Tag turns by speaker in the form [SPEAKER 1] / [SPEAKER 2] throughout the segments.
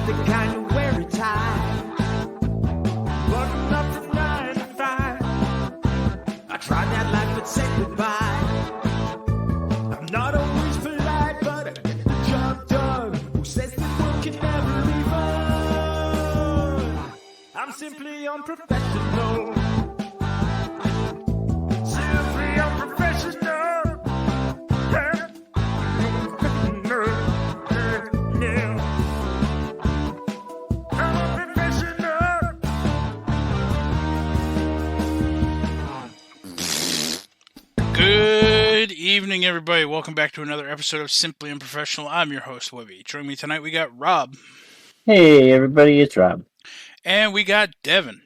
[SPEAKER 1] the kind you wear it tight. Button up from 9 to 5. I tried that life but said goodbye. I'm not always polite, but I get the job done. Who says the world can never be fun? I'm simply unprofessional. Simply unprofessional. Yeah. Yeah. I'm unprofessional.
[SPEAKER 2] Good evening, everybody. Welcome back to another episode of Simply Unprofessional. I'm your host, Webby. Joining me tonight, we got Rob.
[SPEAKER 3] Hey, everybody, it's Rob.
[SPEAKER 2] And we got Devin.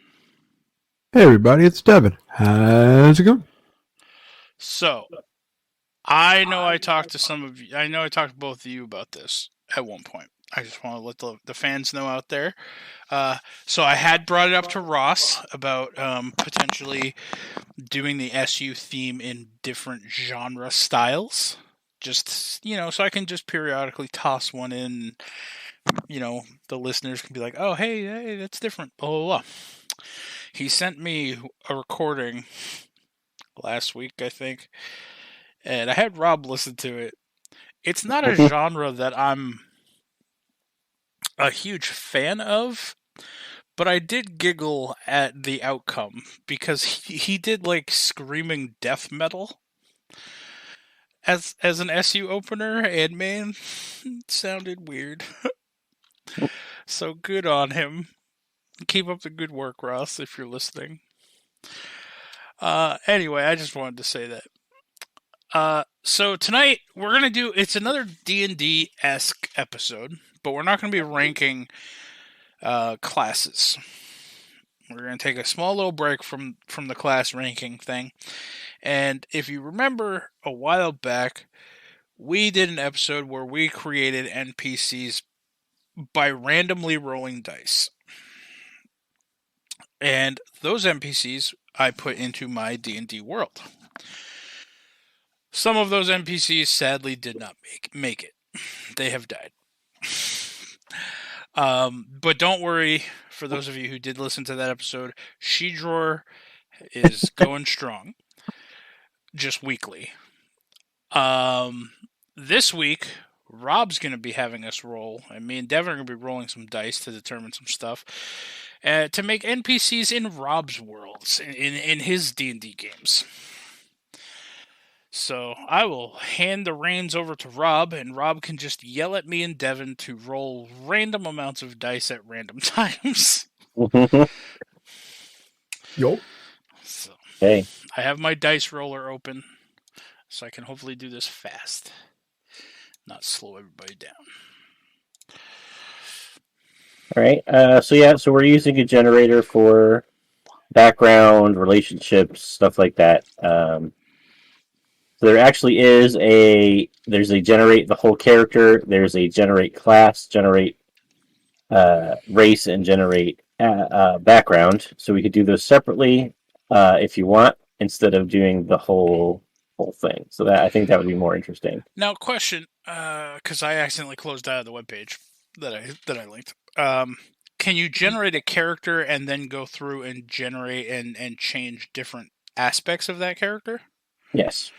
[SPEAKER 4] Hey, everybody, it's Devin. How's it going?
[SPEAKER 2] So, I know I talked to some of you. I know I talked to both of you about this at one point. I just want to let the fans know out there. So I had brought it up to Ross about potentially doing the SU theme in different genre styles. Just, so I can just periodically toss one in. The listeners can be like, oh, hey, that's different. Blah, blah, blah. He sent me a recording last week, I think. And I had Rob listen to it. It's not a genre that I'm a huge fan of, but I did giggle at the outcome because he did like screaming death metal as an SU opener, and man, it sounded weird. So good on him. Keep up the good work, Ross, if you're listening. Anyway, I just wanted to say that. So tonight we're gonna do, it's another D&D-esque episode, but we're not gonna be ranking classes. We're gonna take a small little break from the class ranking thing. And if you remember a while back, we did an episode where we created NPCs by randomly rolling dice. And those NPCs I put into my D&D world. Some of those NPCs sadly did not make it. They have died. But don't worry, for those of you who did listen to that episode, She-Drawer is going strong. Just weekly. This week, Rob's going to be having us roll, and me and Devin are going to be rolling some dice to determine some stuff, to make NPCs in Rob's worlds, in his D&D games. So I will hand the reins over to Rob, and Rob can just yell at me and Devin to roll random amounts of dice at random times.
[SPEAKER 4] Yo.
[SPEAKER 2] So,
[SPEAKER 3] Hey.
[SPEAKER 2] I have my dice roller open, so I can hopefully do this fast. Not slow everybody down.
[SPEAKER 3] All right. So we're using a generator for background, relationships, stuff like that. So there actually is there's a generate the whole character. There's a generate class, generate race, and generate background. So we could do those separately if you want, instead of doing the whole thing. So I think that would be more interesting.
[SPEAKER 2] Now, question, because I accidentally closed out of the webpage that I linked. Can you generate a character and then go through and generate and change different aspects of that character?
[SPEAKER 3] Yes.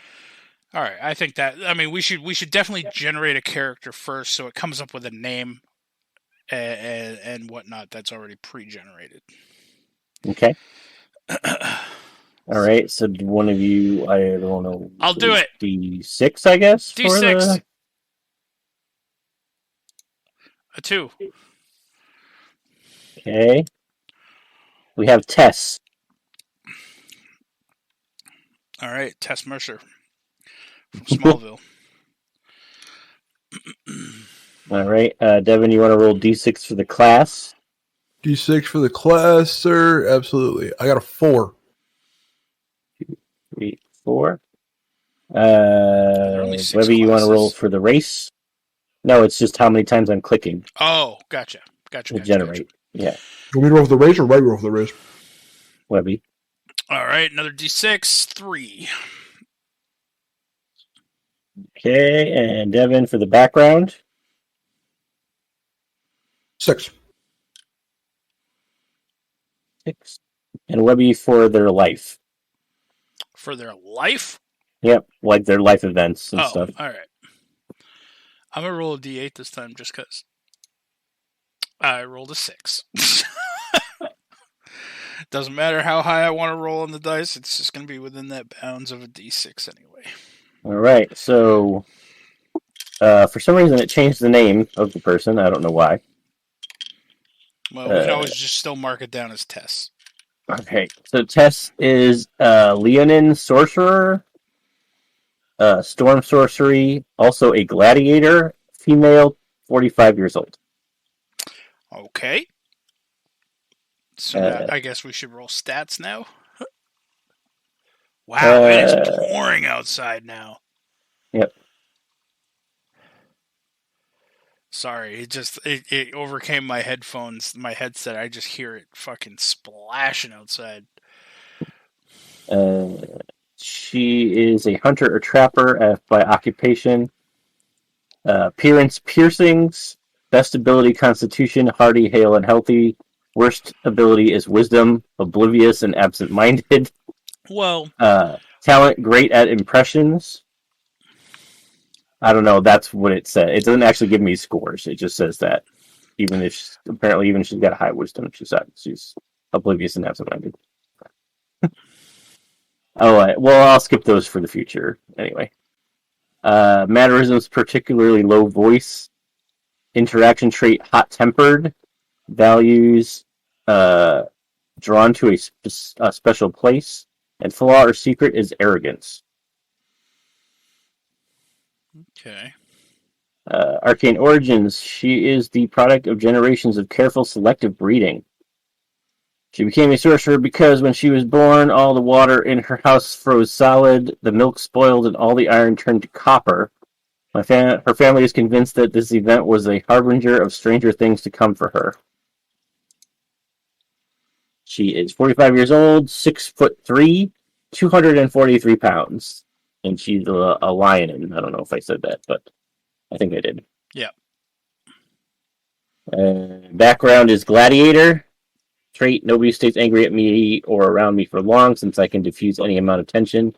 [SPEAKER 2] All right, I think that. I mean, we should definitely generate a character first, so it comes up with a name and whatnot that's already pre-generated.
[SPEAKER 3] Okay. All right. So one of you, I don't know.
[SPEAKER 2] I'll do it.
[SPEAKER 3] D6, I guess.
[SPEAKER 2] D6. A 2.
[SPEAKER 3] Okay. We have Tess.
[SPEAKER 2] All right, Tess Mercer from Smallville.
[SPEAKER 3] All right. Devin, you want to roll D6 for the class?
[SPEAKER 4] D6 for the class, sir. Absolutely. I got a 4.
[SPEAKER 3] 2, 3, 4.
[SPEAKER 2] only 6
[SPEAKER 3] Webby, you want to
[SPEAKER 2] classes.
[SPEAKER 3] roll for the race? No, it's just how many times I'm clicking
[SPEAKER 2] Oh, gotcha.
[SPEAKER 3] to generate. Yeah.
[SPEAKER 4] You want me to roll for the race or Webby roll for the race?
[SPEAKER 3] Webby.
[SPEAKER 2] All right, another D6, 3.
[SPEAKER 3] Okay, and Devin for the background.
[SPEAKER 4] 6.
[SPEAKER 3] 6. And Webby for their life.
[SPEAKER 2] For their life?
[SPEAKER 3] Yep, like their life events and stuff.
[SPEAKER 2] All right. I'm going to roll a d8 this time just because. I rolled a 6. Doesn't matter how high I want to roll on the dice. It's just going to be within that bounds of a d6 anyway.
[SPEAKER 3] All right, so for some reason it changed the name of the person. I don't know why.
[SPEAKER 2] Well, we can always just still mark it down as Tess.
[SPEAKER 3] Okay, so Tess is Leonin Sorcerer, Storm Sorcery, also a Gladiator, female, 45 years old.
[SPEAKER 2] Okay. So now I guess we should roll stats now. Wow, it is pouring outside now.
[SPEAKER 3] Yep.
[SPEAKER 2] Sorry, it overcame my headphones, my headset. I just hear it fucking splashing outside.
[SPEAKER 3] She is a hunter or trapper by occupation. Appearance piercings. Best ability constitution, hardy, hale, and healthy. Worst ability is wisdom, oblivious, and absent-minded.
[SPEAKER 2] Well,
[SPEAKER 3] talent great at impressions. I don't know. That's what it said. It doesn't actually give me scores. It just says that. Even if she's got a high wisdom, she's oblivious and absent-minded. Well, I'll skip those for the future anyway. Mannerisms, particularly low voice. Interaction trait, hot-tempered. Values, drawn to a special place. And flaw or secret is arrogance.
[SPEAKER 2] Okay.
[SPEAKER 3] Arcane origins. She is the product of generations of careful selective breeding. She became a sorcerer because when she was born, all the water in her house froze solid, the milk spoiled, and all the iron turned to copper. Her family is convinced that this event was a harbinger of stranger things to come for her. She is 45 years old, 6'3", 243 pounds. And she's a lion. I don't know if I said that, but I think I did.
[SPEAKER 2] Yeah.
[SPEAKER 3] Background is gladiator. Trait, nobody stays angry at me or around me for long since I can diffuse any amount of tension.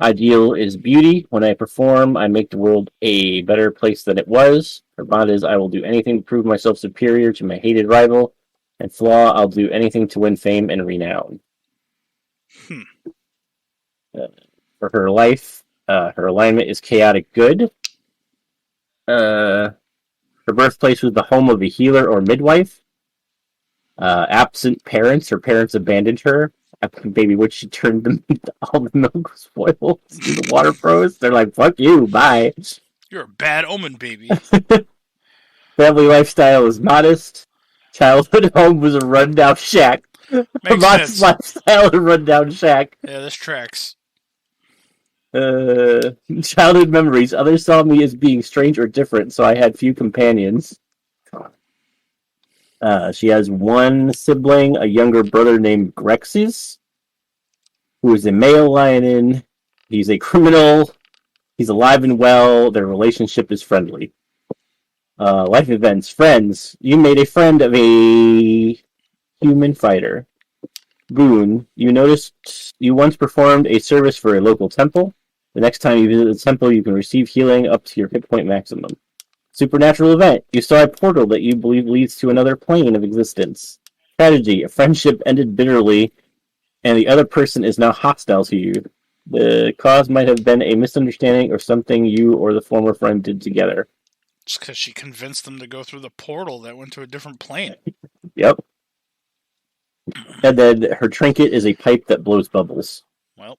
[SPEAKER 3] Ideal is beauty. When I perform, I make the world a better place than it was. Her bond is I will do anything to prove myself superior to my hated rival. And flaw, I'll do anything to win fame and renown. For her life, her alignment is chaotic good. Her birthplace was the home of a healer or midwife. Absent parents, her parents abandoned her. Baby, what she turned them all the milk spoiled. The water froze. They're like, fuck you, bye.
[SPEAKER 2] You're a bad omen, baby.
[SPEAKER 3] Family lifestyle is modest. Childhood home was a rundown shack.
[SPEAKER 2] Makes
[SPEAKER 3] Modest
[SPEAKER 2] sense.
[SPEAKER 3] lifestyle, a rundown shack.
[SPEAKER 2] Yeah, this tracks.
[SPEAKER 3] Childhood memories. Others saw me as being strange or different, so I had few companions. She has one sibling, a younger brother named Grexis, who is a male lionin. He's a criminal. He's alive and well. Their relationship is friendly. Life events. Friends. You made a friend of a human fighter. Boon. You noticed you once performed a service for a local temple. The next time you visit the temple, you can receive healing up to your hit point maximum. Supernatural event. You saw a portal that you believe leads to another plane of existence. Tragedy. A friendship ended bitterly, and the other person is now hostile to you. The cause might have been a misunderstanding or something you or the former friend did together.
[SPEAKER 2] Just because she convinced them to go through the portal that went to a different plane.
[SPEAKER 3] Yep. And then her trinket is a pipe that blows bubbles.
[SPEAKER 2] Well.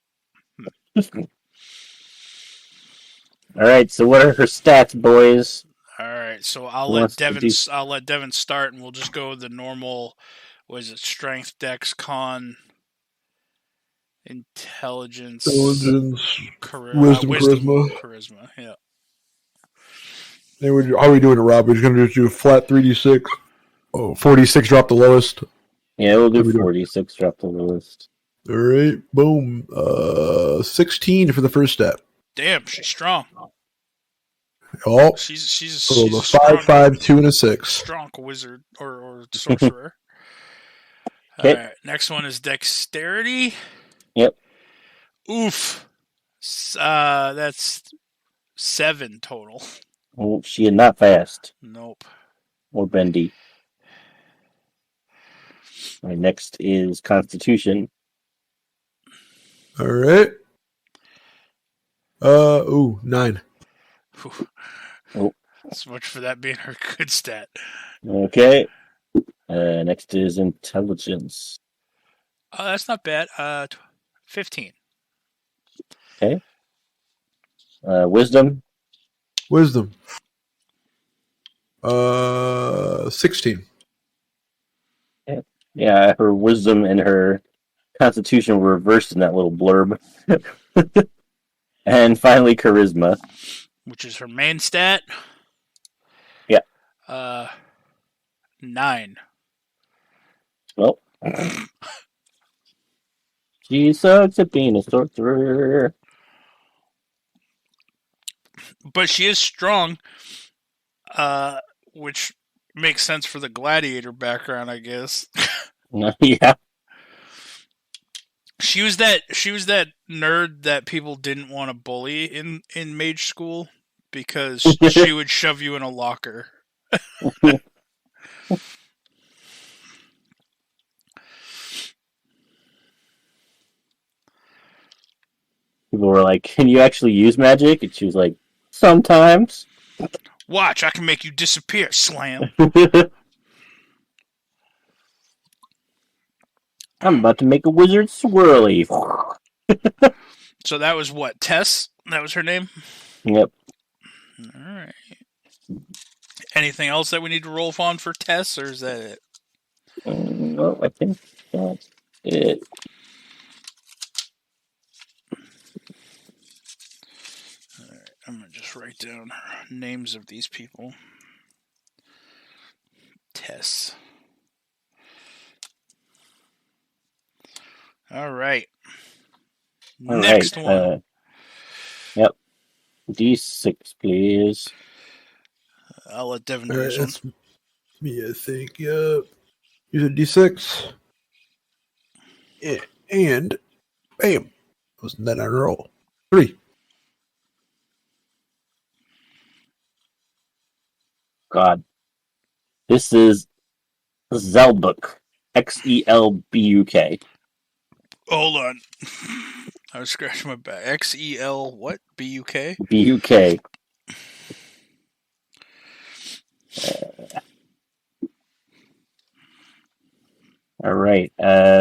[SPEAKER 3] Alright, so what are her stats, boys?
[SPEAKER 2] Alright, so I'll let Devin start, and we'll just go with the normal, what is it, strength, dex, con, intelligence,
[SPEAKER 4] wisdom,
[SPEAKER 2] charisma, yeah.
[SPEAKER 4] Then how are we doing it, Rob? We're just going to just do a flat 3d6. Oh, 46, drop the lowest.
[SPEAKER 3] Yeah, we'll do 46, drop the lowest.
[SPEAKER 4] All right, boom. 16 for the first step.
[SPEAKER 2] Damn, she's strong.
[SPEAKER 4] Oh,
[SPEAKER 2] She's
[SPEAKER 4] rolled
[SPEAKER 2] a
[SPEAKER 4] a
[SPEAKER 2] strong,
[SPEAKER 4] 5, 5, 2, and a 6.
[SPEAKER 2] strong wizard or sorcerer.
[SPEAKER 3] Okay.
[SPEAKER 2] All right, next one is Dexterity.
[SPEAKER 3] Yep.
[SPEAKER 2] Oof. That's 7 total.
[SPEAKER 3] Oh, she is not fast
[SPEAKER 2] Nope.
[SPEAKER 3] or bendy. All right, next is Constitution.
[SPEAKER 4] All right. 9.
[SPEAKER 2] Whew.
[SPEAKER 3] Oh.
[SPEAKER 2] So much for that being her good stat.
[SPEAKER 3] Okay. Next is Intelligence.
[SPEAKER 2] Oh, that's not bad. 15.
[SPEAKER 3] Okay. Wisdom.
[SPEAKER 4] Wisdom. 16.
[SPEAKER 3] Yeah, her Wisdom and her Constitution were reversed in that little blurb. And finally, Charisma.
[SPEAKER 2] Which is her main stat.
[SPEAKER 3] Yeah.
[SPEAKER 2] 9.
[SPEAKER 3] Well, she sucks at being a sorcerer.
[SPEAKER 2] But she is strong, which makes sense for the gladiator background, I guess.
[SPEAKER 3] Yeah.
[SPEAKER 2] She was that nerd that people didn't want to bully in mage school because she would shove you in a locker.
[SPEAKER 3] People were like, "Can you actually use magic?" And she was like, "Sometimes."
[SPEAKER 2] Watch, I can make you disappear. Slam.
[SPEAKER 3] I'm about to make a wizard swirly.
[SPEAKER 2] So that was what? Tess? That was her name?
[SPEAKER 3] Yep.
[SPEAKER 2] Alright. Anything else that we need to roll on for Tess, or is that it?
[SPEAKER 3] No, I think that's it.
[SPEAKER 2] Alright, I'm going to just write down names of these people. Tess. Alright. Next one.
[SPEAKER 3] Yep. D6, please.
[SPEAKER 2] I'll let Devin do
[SPEAKER 4] All right,
[SPEAKER 2] this one.
[SPEAKER 4] that's me, I think. Yep. Use a D6. And bam. Wasn't that on a roll? 3.
[SPEAKER 3] God. This is Zelbuk. Xelbuk.
[SPEAKER 2] Hold on. I was scratching my back. XEL what? BUK?
[SPEAKER 3] Buk. All right.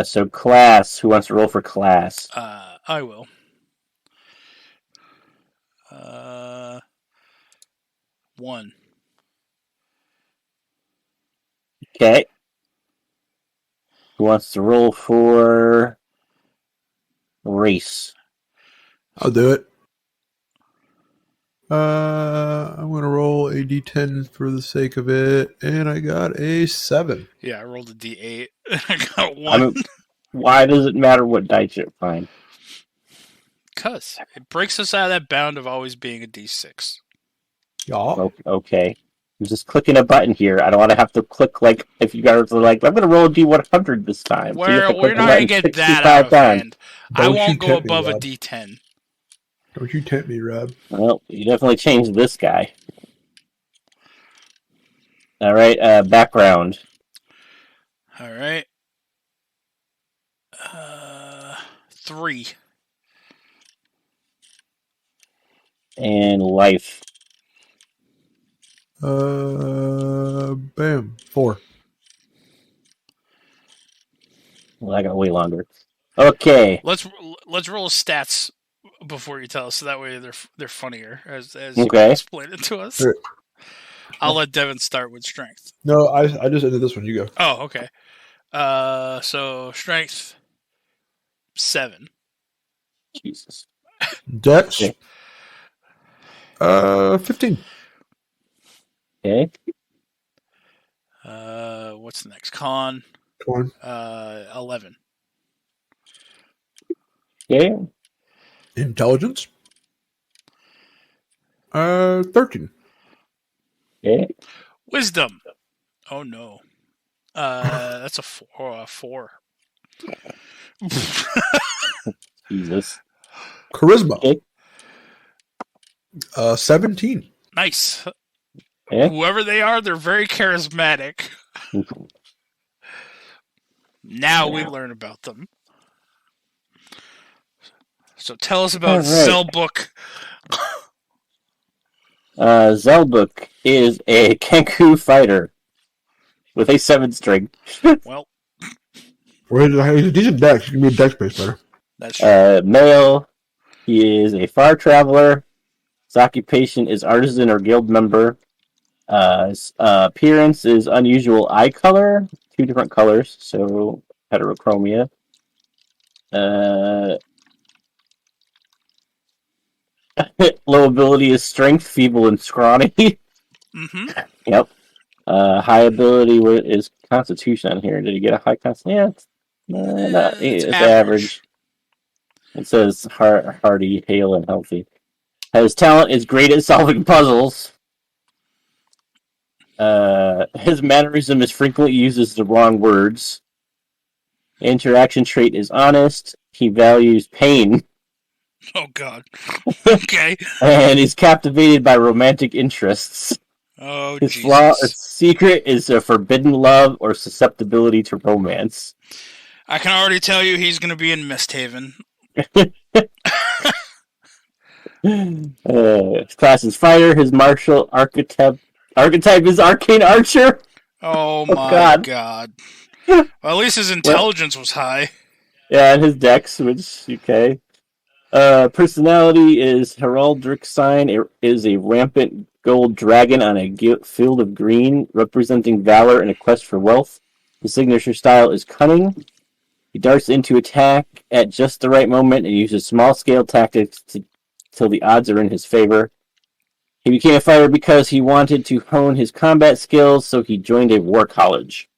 [SPEAKER 3] So class. Who wants to roll for class?
[SPEAKER 2] I will. 1.
[SPEAKER 3] Okay. Who wants to roll for race?
[SPEAKER 4] I'll do it. I'm going to roll a D10 for the sake of it, and I got a 7.
[SPEAKER 2] Yeah, I rolled a D8. I got 1.
[SPEAKER 3] Why does it matter what dice you find?
[SPEAKER 2] Because it breaks us out of that bound of always being a D6.
[SPEAKER 4] Yeah.
[SPEAKER 3] Okay. I'm just clicking a button here. I don't want to have to click, like, if you guys are like, I'm going to roll a D100 this time. So you have to
[SPEAKER 2] We're
[SPEAKER 3] click the
[SPEAKER 2] not going to
[SPEAKER 3] button
[SPEAKER 2] get that
[SPEAKER 3] 65
[SPEAKER 2] out of
[SPEAKER 3] times.
[SPEAKER 2] hand. I
[SPEAKER 4] Don't you
[SPEAKER 2] won't go
[SPEAKER 4] tempt me,
[SPEAKER 2] above a
[SPEAKER 4] Rob.
[SPEAKER 2] D10.
[SPEAKER 4] Don't you tempt me, Rob.
[SPEAKER 3] Well, you definitely changed this guy. All right, background.
[SPEAKER 2] All right. 3.
[SPEAKER 3] And life.
[SPEAKER 4] Bam. 4.
[SPEAKER 3] Well, I got way longer. Okay.
[SPEAKER 2] Let's roll stats before you tell us, so that way they're funnier as
[SPEAKER 3] Okay.
[SPEAKER 2] you explain it to us.
[SPEAKER 4] Sure.
[SPEAKER 2] I'll let Devin start with strength.
[SPEAKER 4] No, I just ended this one. You go.
[SPEAKER 2] Oh, okay. So strength 7.
[SPEAKER 3] Jesus.
[SPEAKER 4] Dex.
[SPEAKER 3] Okay.
[SPEAKER 4] 15.
[SPEAKER 3] Okay.
[SPEAKER 2] What's the next? Con.
[SPEAKER 4] 20.
[SPEAKER 2] 11.
[SPEAKER 3] Okay.
[SPEAKER 4] Intelligence. 13.
[SPEAKER 3] Okay.
[SPEAKER 2] Wisdom. Oh no. That's a 4.
[SPEAKER 3] Jesus.
[SPEAKER 4] Charisma.
[SPEAKER 3] Okay.
[SPEAKER 4] 17.
[SPEAKER 2] Nice.
[SPEAKER 3] Okay.
[SPEAKER 2] Whoever they are, they're very charismatic. Now we learn about them. So tell us about Zelbook.
[SPEAKER 3] Zelbook is a Kenku fighter with a 7-string.
[SPEAKER 2] Well,
[SPEAKER 4] He's a decent dex. He can be a dex base better.
[SPEAKER 2] that's true.
[SPEAKER 3] Male. He is a far traveler. His occupation is artisan or guild member. His appearance is unusual eye color. 2 different colors, so heterochromia. Low ability is strength, feeble, and scrawny.
[SPEAKER 2] Mm-hmm.
[SPEAKER 3] Yep. High ability is constitution on here. Did he get a high constitution? Yeah, it's average. It says hardy, hale, and healthy. His talent is great at solving puzzles. His mannerism is frequently uses the wrong words. Interaction trait is honest. He values pain.
[SPEAKER 2] Oh, God. Okay.
[SPEAKER 3] And he's captivated by romantic interests.
[SPEAKER 2] Oh,
[SPEAKER 3] His
[SPEAKER 2] Jesus.
[SPEAKER 3] flaw or secret is a forbidden love or susceptibility to romance.
[SPEAKER 2] I can already tell you he's going to be in Misthaven.
[SPEAKER 3] His class is fighter. His martial archetype is arcane archer.
[SPEAKER 2] Oh, my God. Well, at least his intelligence was high.
[SPEAKER 3] Yeah, and his dex, which, okay. Personality is heraldic sign is a rampant gold dragon on a field of green, representing valor and a quest for wealth. His signature style is cunning. He darts into attack at just the right moment and uses small-scale tactics till the odds are in his favor. He became a fighter because he wanted to hone his combat skills, so he joined a war college.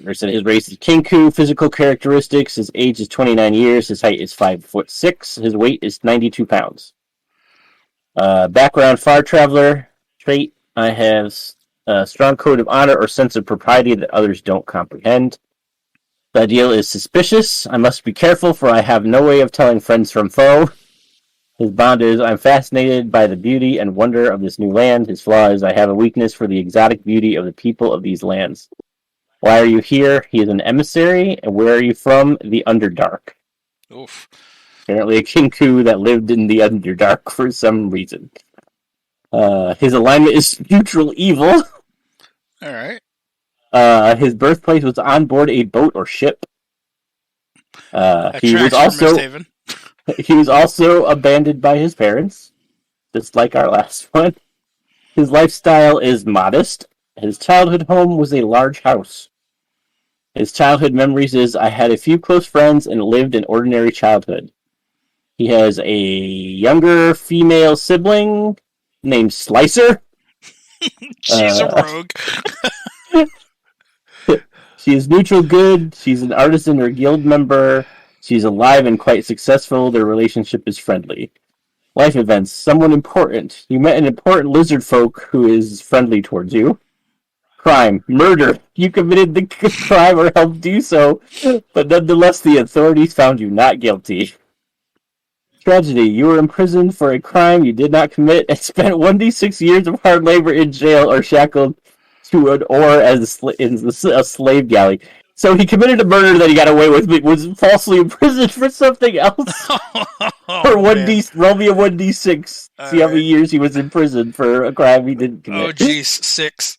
[SPEAKER 3] His race is Kenku. Physical characteristics: his age is 29 years. His height is 5'6". His weight is 92 pounds. Background: far traveler. Trait: I have a strong code of honor or sense of propriety that others don't comprehend. The ideal is suspicious. I must be careful, for I have no way of telling friends from foe. His bond is, I'm fascinated by the beauty and wonder of this new land. His flaw is, I have a weakness for the exotic beauty of the people of these lands. Why are you here? He is an emissary. And where are you from? The Underdark.
[SPEAKER 2] Oof.
[SPEAKER 3] Apparently a Kenku that lived in the Underdark for some reason. His alignment is neutral evil.
[SPEAKER 2] All right.
[SPEAKER 3] His birthplace was on board a boat or ship. He was also abandoned by his parents, just like our last one. His lifestyle is modest. His childhood home was a large house. His childhood memories is, I had a few close friends and lived an ordinary childhood. He has a younger female sibling named Slicer.
[SPEAKER 2] She's a rogue.
[SPEAKER 3] She is neutral good. She's an artisan or guild member. She's alive and quite successful. Their relationship is friendly. Life events. Someone important. You met an important lizard folk who is friendly towards you. Crime. Murder. You committed the crime or helped do so, but nonetheless the authorities found you not guilty. Tragedy. You were imprisoned for a crime you did not commit and spent 1d6 years of hard labor in jail or shackled to an oar as a slave galley. So he committed a murder that he got away with, but was falsely imprisoned for something else. Roll me a 1d6. See how many years he was in prison for a crime he didn't commit.
[SPEAKER 2] Oh, jeez. 6.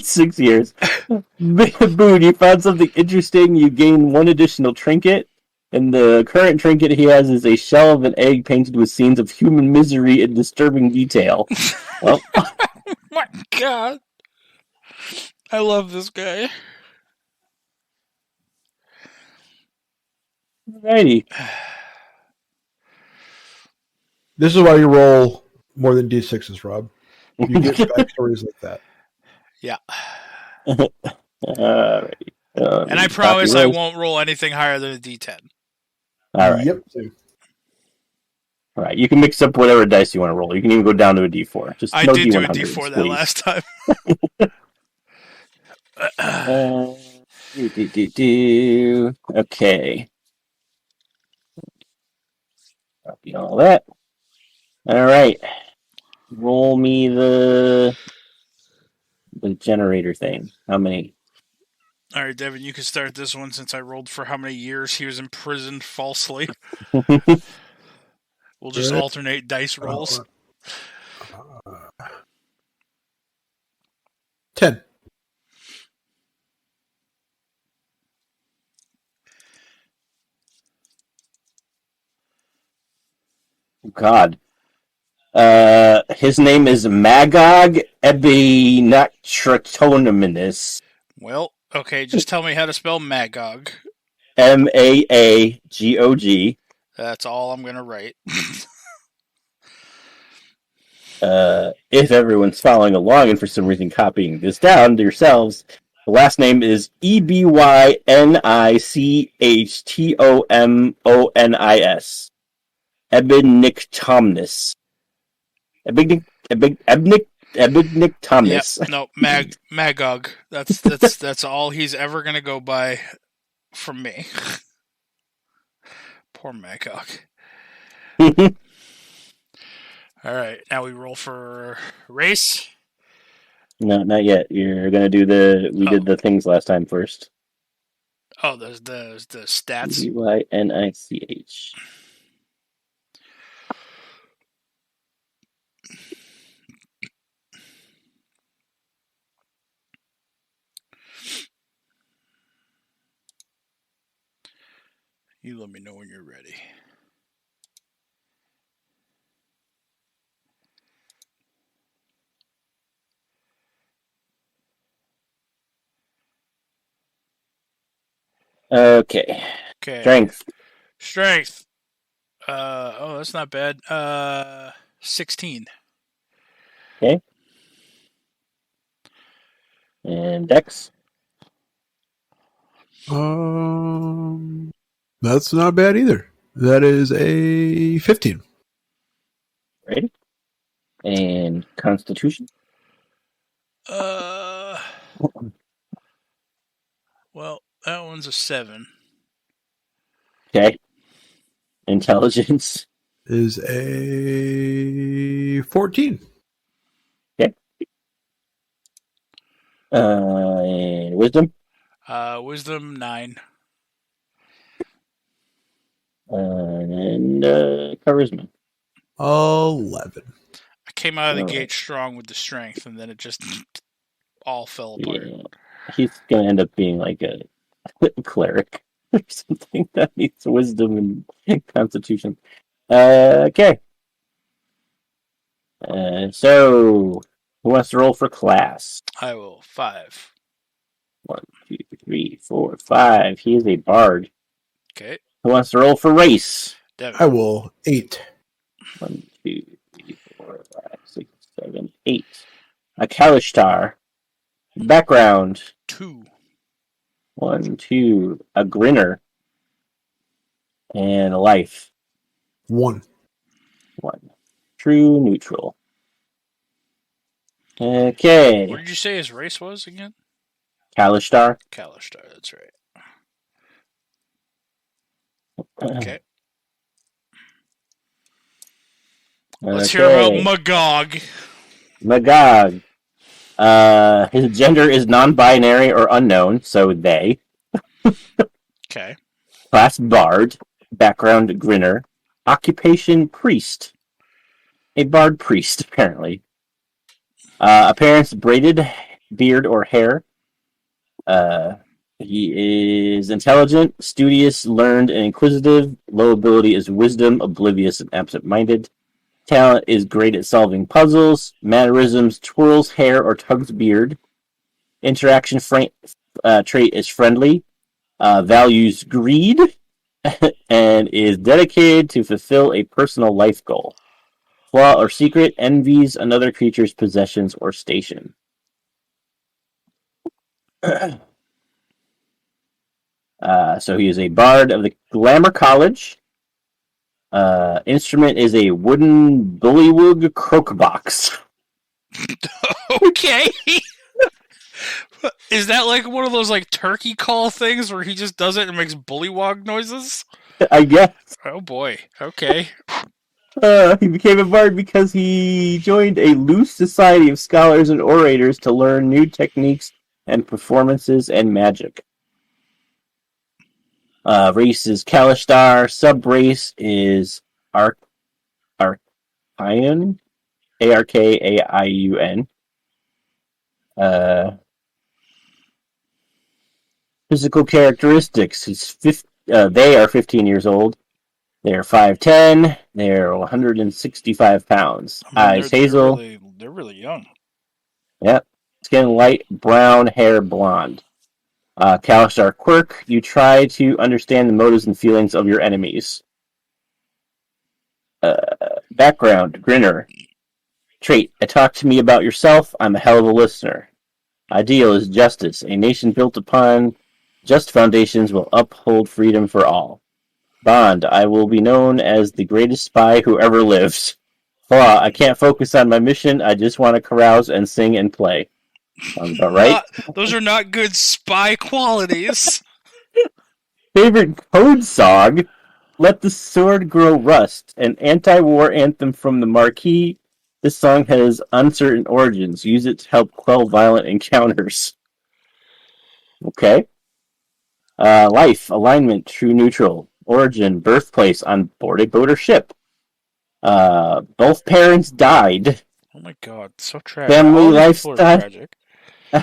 [SPEAKER 3] 6 years. Boone, you found something interesting. You gain 1 additional trinket. And the current trinket he has is a shell of an egg painted with scenes of human misery in disturbing detail. Well,
[SPEAKER 2] oh my God. I love this guy.
[SPEAKER 3] Alrighty.
[SPEAKER 4] This is why you roll more than D6s, Rob. You get backstories like that.
[SPEAKER 2] Yeah.
[SPEAKER 3] Alrighty.
[SPEAKER 2] And I promise I won't roll anything higher than a D10.
[SPEAKER 3] Alright.
[SPEAKER 4] Yep. Same.
[SPEAKER 3] All right, you can mix up whatever dice you want to roll. You can even go down to a D4. Just
[SPEAKER 2] I
[SPEAKER 3] no
[SPEAKER 2] did do a
[SPEAKER 3] D100s,
[SPEAKER 2] D4 that
[SPEAKER 3] please.
[SPEAKER 2] last time.
[SPEAKER 3] Okay. Copy all that. All right. Roll me the generator thing. How many?
[SPEAKER 2] All right, Devin, you can start this one since I rolled for how many years he was imprisoned falsely. We'll just
[SPEAKER 4] Right.
[SPEAKER 2] alternate dice rolls.
[SPEAKER 4] 10.
[SPEAKER 3] God. His name is Magog Ebinactratonominus.
[SPEAKER 2] Well, okay, just tell me how to spell Magog.
[SPEAKER 3] Maagog.
[SPEAKER 2] That's all I'm going to write.
[SPEAKER 3] If everyone's following along and for some reason copying this down to yourselves, the last name is Ebynichtomonis. Ebinictomnus. Ebinictomnus.
[SPEAKER 2] Yep, no, Magog. That's all he's ever going to go by from me. Poor Magog. All right, now we roll for race.
[SPEAKER 3] No, not yet. You're gonna do we did the things last time first.
[SPEAKER 2] Oh, the stats.
[SPEAKER 3] Eynich.
[SPEAKER 2] You let me know when you're ready.
[SPEAKER 3] Okay. Strength.
[SPEAKER 2] Oh, that's not bad. 16.
[SPEAKER 3] Okay. And Dex.
[SPEAKER 4] That's not bad either. That is a 15.
[SPEAKER 3] Ready? And Constitution.
[SPEAKER 2] Well, that one's a 7.
[SPEAKER 3] Okay. Intelligence.
[SPEAKER 4] Is a 14.
[SPEAKER 3] Okay. And Wisdom.
[SPEAKER 2] Wisdom 9.
[SPEAKER 3] And Charisma.
[SPEAKER 4] 11.
[SPEAKER 2] I came out of the
[SPEAKER 3] All
[SPEAKER 2] gate
[SPEAKER 3] right.
[SPEAKER 2] strong with the strength, and then it just all fell apart.
[SPEAKER 3] Yeah. He's gonna end up being like a cleric or something that needs wisdom and constitution. Okay. So who wants to roll for class?
[SPEAKER 2] I will. 5.
[SPEAKER 3] 1, 2, 3, 4, 5. He is a bard.
[SPEAKER 2] Okay.
[SPEAKER 3] Who wants to roll for race?
[SPEAKER 2] Devin.
[SPEAKER 4] I will. 8.
[SPEAKER 3] 1, 2, 3, 4, 5, 6, 7, 8. A Kalishtar. Background.
[SPEAKER 2] 2.
[SPEAKER 3] 1, 2. A Grinner. And a life.
[SPEAKER 4] 1.
[SPEAKER 3] 1. True neutral. Okay.
[SPEAKER 2] What did you say his race was again?
[SPEAKER 3] Kalishtar.
[SPEAKER 2] Kalishtar, that's right. Okay. Let's hear about Magog.
[SPEAKER 3] Magog. His gender is non-binary or unknown, so they.
[SPEAKER 2] Okay.
[SPEAKER 3] Class bard. Background grinner. Occupation priest. A bard priest, apparently. Appearance braided beard or hair. He is intelligent, studious, learned, and inquisitive. Low ability is wisdom, oblivious, and absent-minded. Talent is great at solving puzzles. Mannerisms, twirls hair or tugs beard. Interaction trait is friendly. Values greed. And is dedicated to fulfill a personal life goal. Flaw or secret, envies another creature's possessions or station. So he is a bard of the Glamour College. Instrument is a wooden bullywug croakbox.
[SPEAKER 2] Okay. Is that like one of those like turkey call things where he just does it and makes bullywog noises?
[SPEAKER 3] I guess.
[SPEAKER 2] Oh boy. Okay.
[SPEAKER 3] He became a bard because he joined a loose society of scholars and orators to learn new techniques and performances and magic. Race is Kalishtar. Sub-race is Arkion. Arkaiun. Physical characteristics. They are 15 years old. They are 5'10". They are 165 pounds. Eyes hazel.
[SPEAKER 2] They're really young.
[SPEAKER 3] Yep. Skin light brown, hair blonde. Kalishtar quirk. You try to understand the motives and feelings of your enemies. Background. Grinner. Trait. Talk to me about yourself. I'm a hell of a listener. Ideal is justice. A nation built upon just foundations will uphold freedom for all. Bond. I will be known as the greatest spy who ever lived. Flaw. I can't focus on my mission. I just want to carouse and sing and play. Sounds about right.
[SPEAKER 2] Those are not good spy qualities.
[SPEAKER 3] Favorite code song? Let the Sword Grow Rust. An anti-war anthem from the Marquis. This song has uncertain origins. Use it to help quell violent encounters. Okay. Life, alignment, true neutral. Origin, birthplace, on board a boat or ship. Both parents died.
[SPEAKER 2] Oh my god, so tragic.
[SPEAKER 3] Family lifestyle,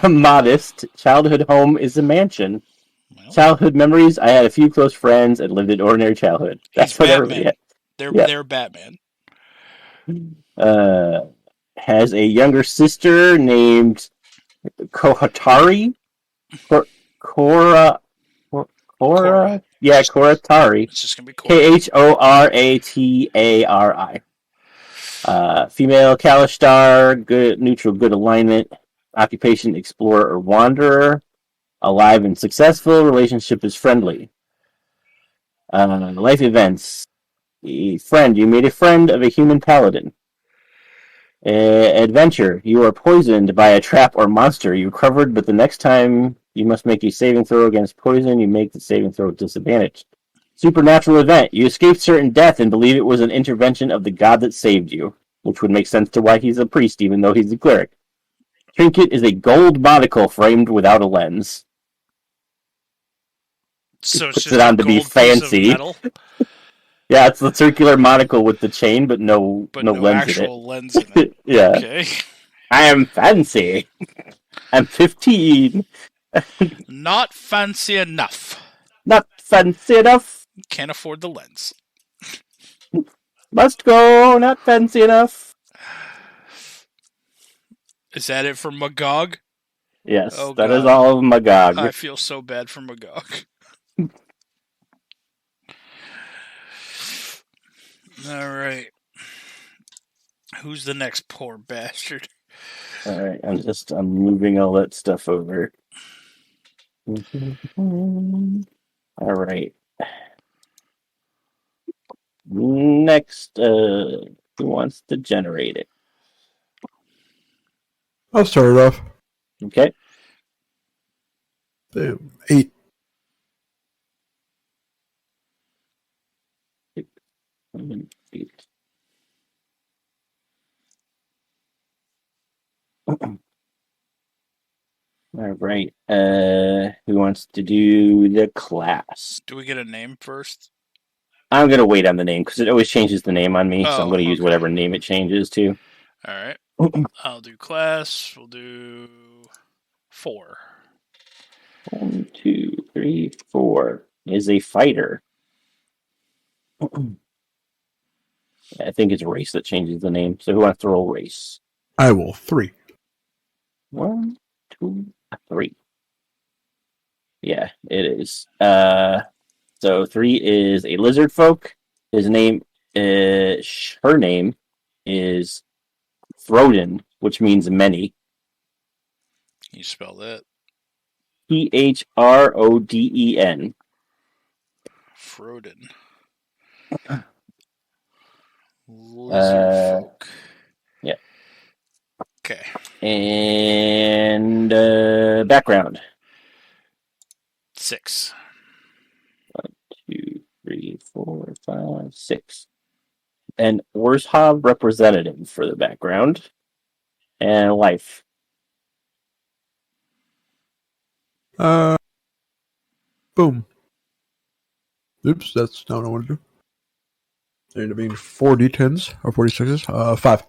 [SPEAKER 3] modest. Childhood home is a mansion. Well, childhood memories, I had a few close friends and lived an ordinary childhood. That's what everybody had.
[SPEAKER 2] They're Batman.
[SPEAKER 3] Has a younger sister named Kohatari. Koratari. Yeah, Koratari.
[SPEAKER 2] It's just gonna be Koratari.
[SPEAKER 3] Khoratari. Female Kalishtar, good neutral, good alignment. Occupation, explorer or wanderer. Alive and successful. Relationship is friendly. Life events. Friend, you made a friend of a human paladin. Adventure, you are poisoned by a trap or monster. You recovered, but the next time you must make a saving throw against poison. You make the saving throw disadvantaged. Supernatural event, you escaped certain death and believe it was an intervention of the god that saved you, which would make sense to why he's a priest, even though he's a cleric. Trinket is a gold monocle framed without a lens.
[SPEAKER 2] So it's
[SPEAKER 3] puts
[SPEAKER 2] just
[SPEAKER 3] it on to be fancy. Yeah, it's the circular monocle with the chain, but no lens in it.
[SPEAKER 2] Lens in it.
[SPEAKER 3] Yeah.
[SPEAKER 2] Okay.
[SPEAKER 3] I am fancy. I'm 15.
[SPEAKER 2] Not fancy enough.
[SPEAKER 3] Not fancy enough.
[SPEAKER 2] Can't afford the lens.
[SPEAKER 3] Must go. Not fancy enough.
[SPEAKER 2] Is that it for Magog?
[SPEAKER 3] Yes, that is all of Magog.
[SPEAKER 2] I feel so bad for Magog. Alright. Who's the next poor bastard?
[SPEAKER 3] Alright, I'm moving all that stuff over. Alright. Next, who wants to generate it?
[SPEAKER 4] I'll start it off.
[SPEAKER 3] Okay.
[SPEAKER 4] Boom. 8.
[SPEAKER 3] All right. Who wants to do the class?
[SPEAKER 2] Do we get a name first?
[SPEAKER 3] I'm gonna wait on the name because it always changes the name on me, so I'm gonna use whatever name it changes to.
[SPEAKER 2] All right. I'll do class. We'll do 4.
[SPEAKER 3] 1, 2, 3, 4 is a fighter. I think it's race that changes the name. So who wants to roll race?
[SPEAKER 4] I will. 3.
[SPEAKER 3] 1, 2, 3. Yeah, it is. So 3 is a lizard folk. His name is her name is Throden, which means many.
[SPEAKER 2] Can you spell that?
[SPEAKER 3] Throden.
[SPEAKER 2] Froden. Lizard folk.
[SPEAKER 3] yeah.
[SPEAKER 2] Okay.
[SPEAKER 3] And background.
[SPEAKER 2] 6.
[SPEAKER 3] 2, 3, 4, 5, 6. An Orzhov representative for the background. And life.
[SPEAKER 4] Boom. Oops, that's not what I want to do. They end up being 4 d10s or 46s. 5.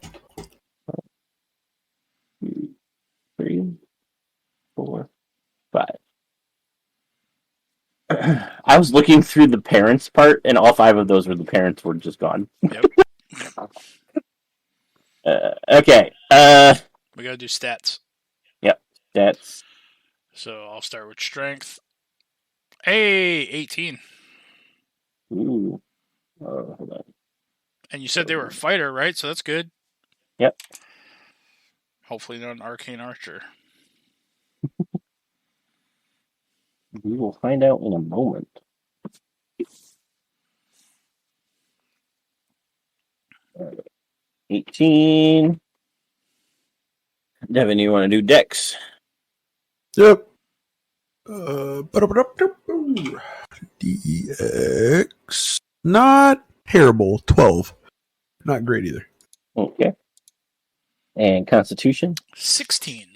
[SPEAKER 3] 2, 3, 4, 5. I was looking through the parents part, and all 5 of those the parents were just gone.
[SPEAKER 2] Yep.
[SPEAKER 3] Okay.
[SPEAKER 2] We gotta do stats.
[SPEAKER 3] Yep. That's
[SPEAKER 2] So I'll start with strength. Hey, 18.
[SPEAKER 3] ooh. Hold on.
[SPEAKER 2] And you said they were a fighter, right? So that's good.
[SPEAKER 3] Yep.
[SPEAKER 2] Hopefully not an arcane archer.
[SPEAKER 3] We will find out in a moment. Uh, 18. Devin, you want to do Dex?
[SPEAKER 4] Yep. DX. Not terrible. 12. Not great either.
[SPEAKER 3] Okay. And Constitution?
[SPEAKER 2] 16.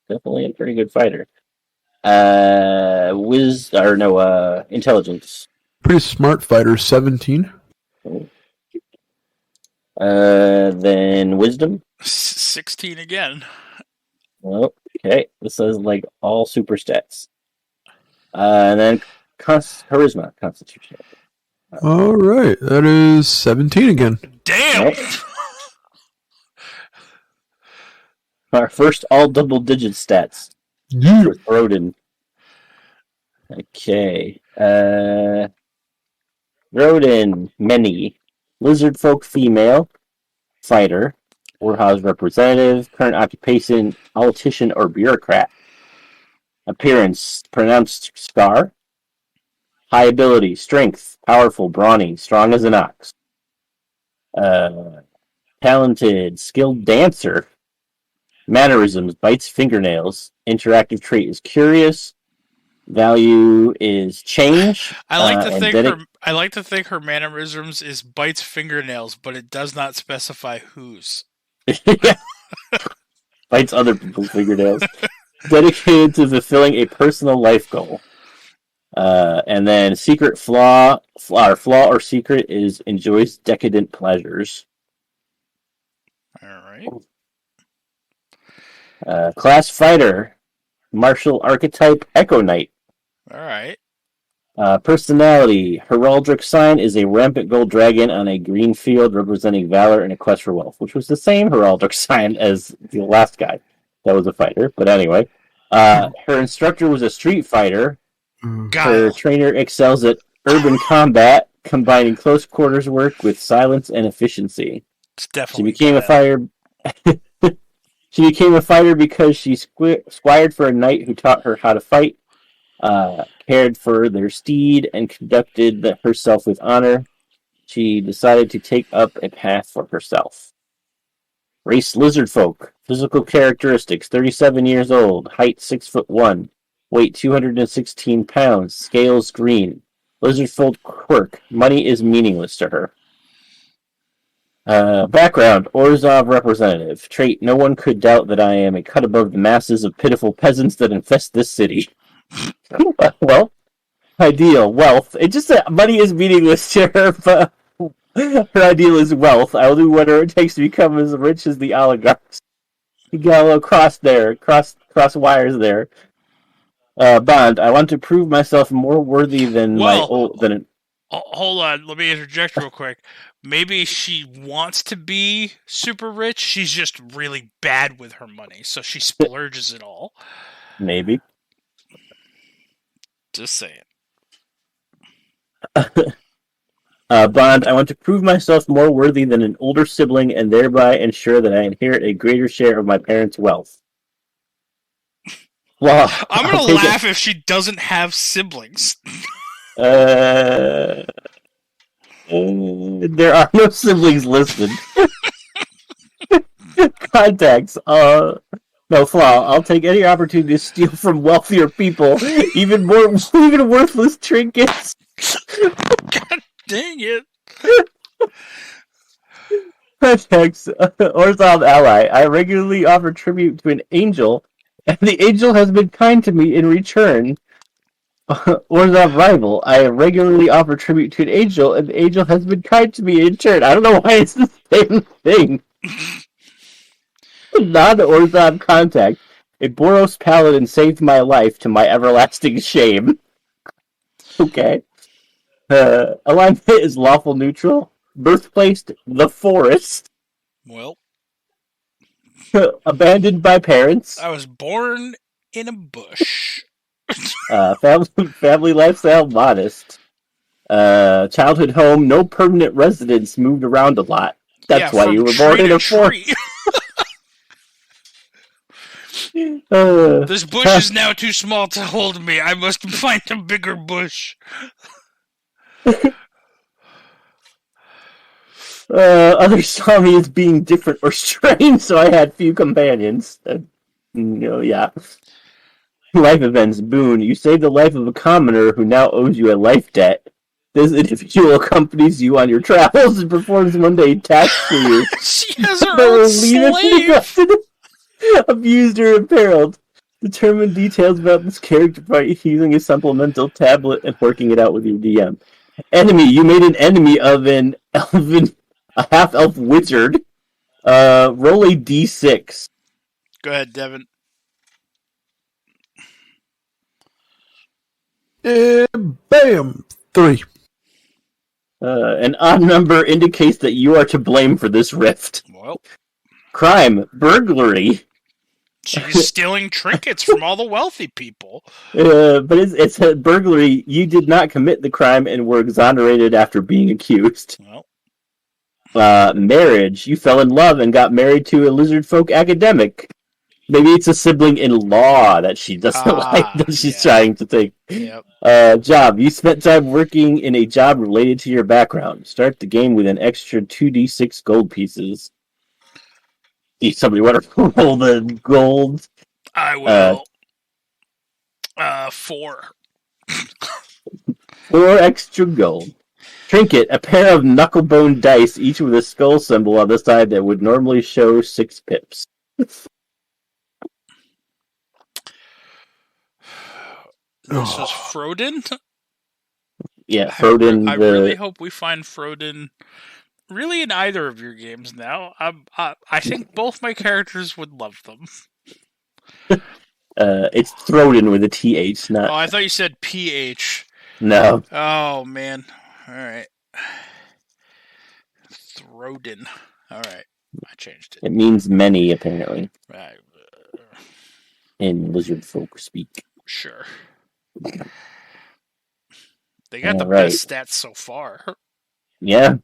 [SPEAKER 3] Definitely a pretty good fighter. Intelligence.
[SPEAKER 4] Pretty smart fighter. 17.
[SPEAKER 3] Then Wisdom?
[SPEAKER 2] 16 again.
[SPEAKER 3] Well, okay. This says like all super stats. And then Charisma, Constitution.
[SPEAKER 4] All right. That is 17 again.
[SPEAKER 2] Damn!
[SPEAKER 3] Right. Our first all double-digit stats.
[SPEAKER 4] Yeah.
[SPEAKER 3] For Rodin. Okay. Rodin, many. Lizard folk female. Fighter. Warhouse representative. Current occupation, politician or bureaucrat. Appearance, pronounced scar. High ability, strength, powerful, brawny, strong as an ox. Talented, skilled dancer. Mannerisms, bites fingernails. Interactive trait is curious. Value is change.
[SPEAKER 2] I like to think her mannerisms is bites fingernails, but it does not specify whose.
[SPEAKER 3] Bites other people's fingernails. Dedicated to fulfilling a personal life goal. And then secret flaw or secret is enjoys decadent pleasures.
[SPEAKER 2] All right.
[SPEAKER 3] Class fighter, martial archetype, Echo Knight.
[SPEAKER 2] All right.
[SPEAKER 3] Personality, heraldic sign is a rampant gold dragon on a green field representing valor and a quest for wealth, which was the same heraldic sign as the last guy that was a fighter. But anyway, her instructor was a street fighter. Her trainer excels at urban combat, combining close quarters work with silence and efficiency.
[SPEAKER 2] It's definitely
[SPEAKER 3] She became a fighter. She became a fighter because she squired for a knight who taught her how to fight, cared for their steed, and conducted herself with honor. She decided to take up a path for herself. Race lizard folk. Physical characteristics: 37 years old, height 6'1", weight 216 pounds, scales green. Lizard folk quirk: money is meaningless to her. Background, Orzhov representative. Trait, no one could doubt that I am a cut above the masses of pitiful peasants that infest this city. Well, ideal, wealth. It just said money is meaningless to her, but her ideal is wealth. I will do whatever it takes to become as rich as the oligarchs. You got a little cross there, cross wires there. Bond, I want to prove myself more worthy than
[SPEAKER 2] Hold on, let me interject real quick. Maybe she wants to be super rich, she's just really bad with her money, so she splurges it all.
[SPEAKER 3] Maybe.
[SPEAKER 2] Just saying.
[SPEAKER 3] Bond, I want to prove myself more worthy than an older sibling and thereby ensure that I inherit a greater share of my parents' wealth. Well,
[SPEAKER 2] I'm going to laugh if she doesn't have siblings.
[SPEAKER 3] There are no siblings listed. Contacts. No flaw. I'll take any opportunity to steal from wealthier people, even worthless trinkets.
[SPEAKER 2] God dang it.
[SPEAKER 3] Contacts. Orzhov ally. I regularly offer tribute to an angel, and the angel has been kind to me in return. Orzhov rival. I regularly offer tribute to an angel, and the angel has been kind to me in return. I don't know why it's the same thing. Non-Orzhov contact. A Boros paladin saved my life to my everlasting shame. Okay. Alignment is lawful neutral. Birthplace, the forest.
[SPEAKER 2] Well,
[SPEAKER 3] Abandoned by parents.
[SPEAKER 2] I was born in a bush.
[SPEAKER 3] Family lifestyle, modest. Childhood home, no permanent residence, moved around a lot. That's why you were born in a forest.
[SPEAKER 2] This bush is now too small to hold me. I must find a bigger bush.
[SPEAKER 3] Others saw me as being different or strange, so I had few companions. Yeah. Life events, boon. You saved the life of a commoner who now owes you a life debt. This individual accompanies you on your travels and performs mundane tasks for you.
[SPEAKER 2] She has her own slave.
[SPEAKER 3] Abused or imperiled. Determine details about this character by using a supplemental tablet and working it out with your DM. Enemy. You made an enemy of a half-elf wizard. Roll a d6.
[SPEAKER 2] Go ahead, Devin.
[SPEAKER 4] Bam! 3.
[SPEAKER 3] An odd number indicates that you are to blame for this rift.
[SPEAKER 2] Well,
[SPEAKER 3] crime. Burglary.
[SPEAKER 2] She's stealing trinkets from all the wealthy people.
[SPEAKER 3] But it's a burglary. You did not commit the crime and were exonerated after being accused.
[SPEAKER 2] Well.
[SPEAKER 3] Marriage. You fell in love and got married to a lizard folk academic. Maybe it's a sibling in law that she doesn't like, that she's trying to take.
[SPEAKER 2] Yep.
[SPEAKER 3] Job. You spent time working in a job related to your background. Start the game with an extra 2d6 gold pieces. Somebody want to roll the gold?
[SPEAKER 2] I will. 4.
[SPEAKER 3] 4 extra gold. Trinket, a pair of knucklebone dice, each with a skull symbol on the side that would normally show 6 pips.
[SPEAKER 2] This is Frodin?
[SPEAKER 3] Yeah, Frodin.
[SPEAKER 2] I really hope we find Frodin really in either of your games now. I think both my characters would love them.
[SPEAKER 3] It's Throdin with a TH, not...
[SPEAKER 2] Oh, I thought you said PH.
[SPEAKER 3] No.
[SPEAKER 2] Oh, man. Alright. Throdin. Alright. I changed it.
[SPEAKER 3] It means many, apparently.
[SPEAKER 2] Right.
[SPEAKER 3] In lizard folk speak.
[SPEAKER 2] Sure. They got the
[SPEAKER 3] right.
[SPEAKER 2] best stats so far.
[SPEAKER 3] Yeah.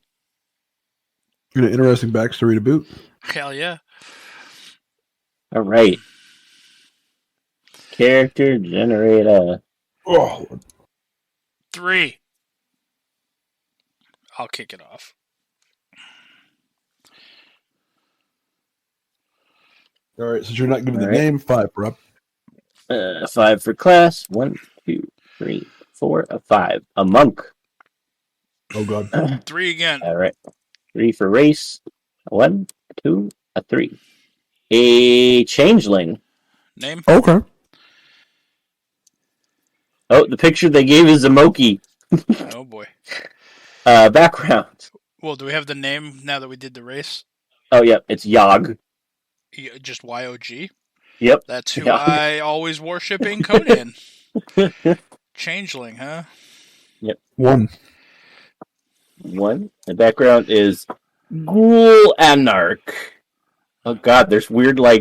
[SPEAKER 4] Got an interesting backstory to boot.
[SPEAKER 2] Hell yeah.
[SPEAKER 3] All right. Character generator.
[SPEAKER 4] Oh,
[SPEAKER 2] 3. I'll kick it off.
[SPEAKER 4] all right. Since you're not giving
[SPEAKER 3] All
[SPEAKER 4] the
[SPEAKER 3] right.
[SPEAKER 4] name, 5, Rob.
[SPEAKER 3] 5 for class. 1, 2, 3, 4, 5. A monk.
[SPEAKER 4] Oh god.
[SPEAKER 2] 3 again.
[SPEAKER 3] All right. 3 for race. 1, 2, 3. A changeling.
[SPEAKER 2] Name?
[SPEAKER 4] Okay.
[SPEAKER 3] Oh, the picture they gave is a Moki.
[SPEAKER 2] Oh boy.
[SPEAKER 3] Background.
[SPEAKER 2] Well, do we have the name now that we did the race?
[SPEAKER 3] Oh, yeah, it's Yogg.
[SPEAKER 2] Just YOG?
[SPEAKER 3] Yep.
[SPEAKER 2] That's who
[SPEAKER 3] Yogg.
[SPEAKER 2] I always worship in Conan. Changeling, huh?
[SPEAKER 3] Yep.
[SPEAKER 4] 1.
[SPEAKER 3] 1. The background is Ghoul Anarch. Oh god, there's weird I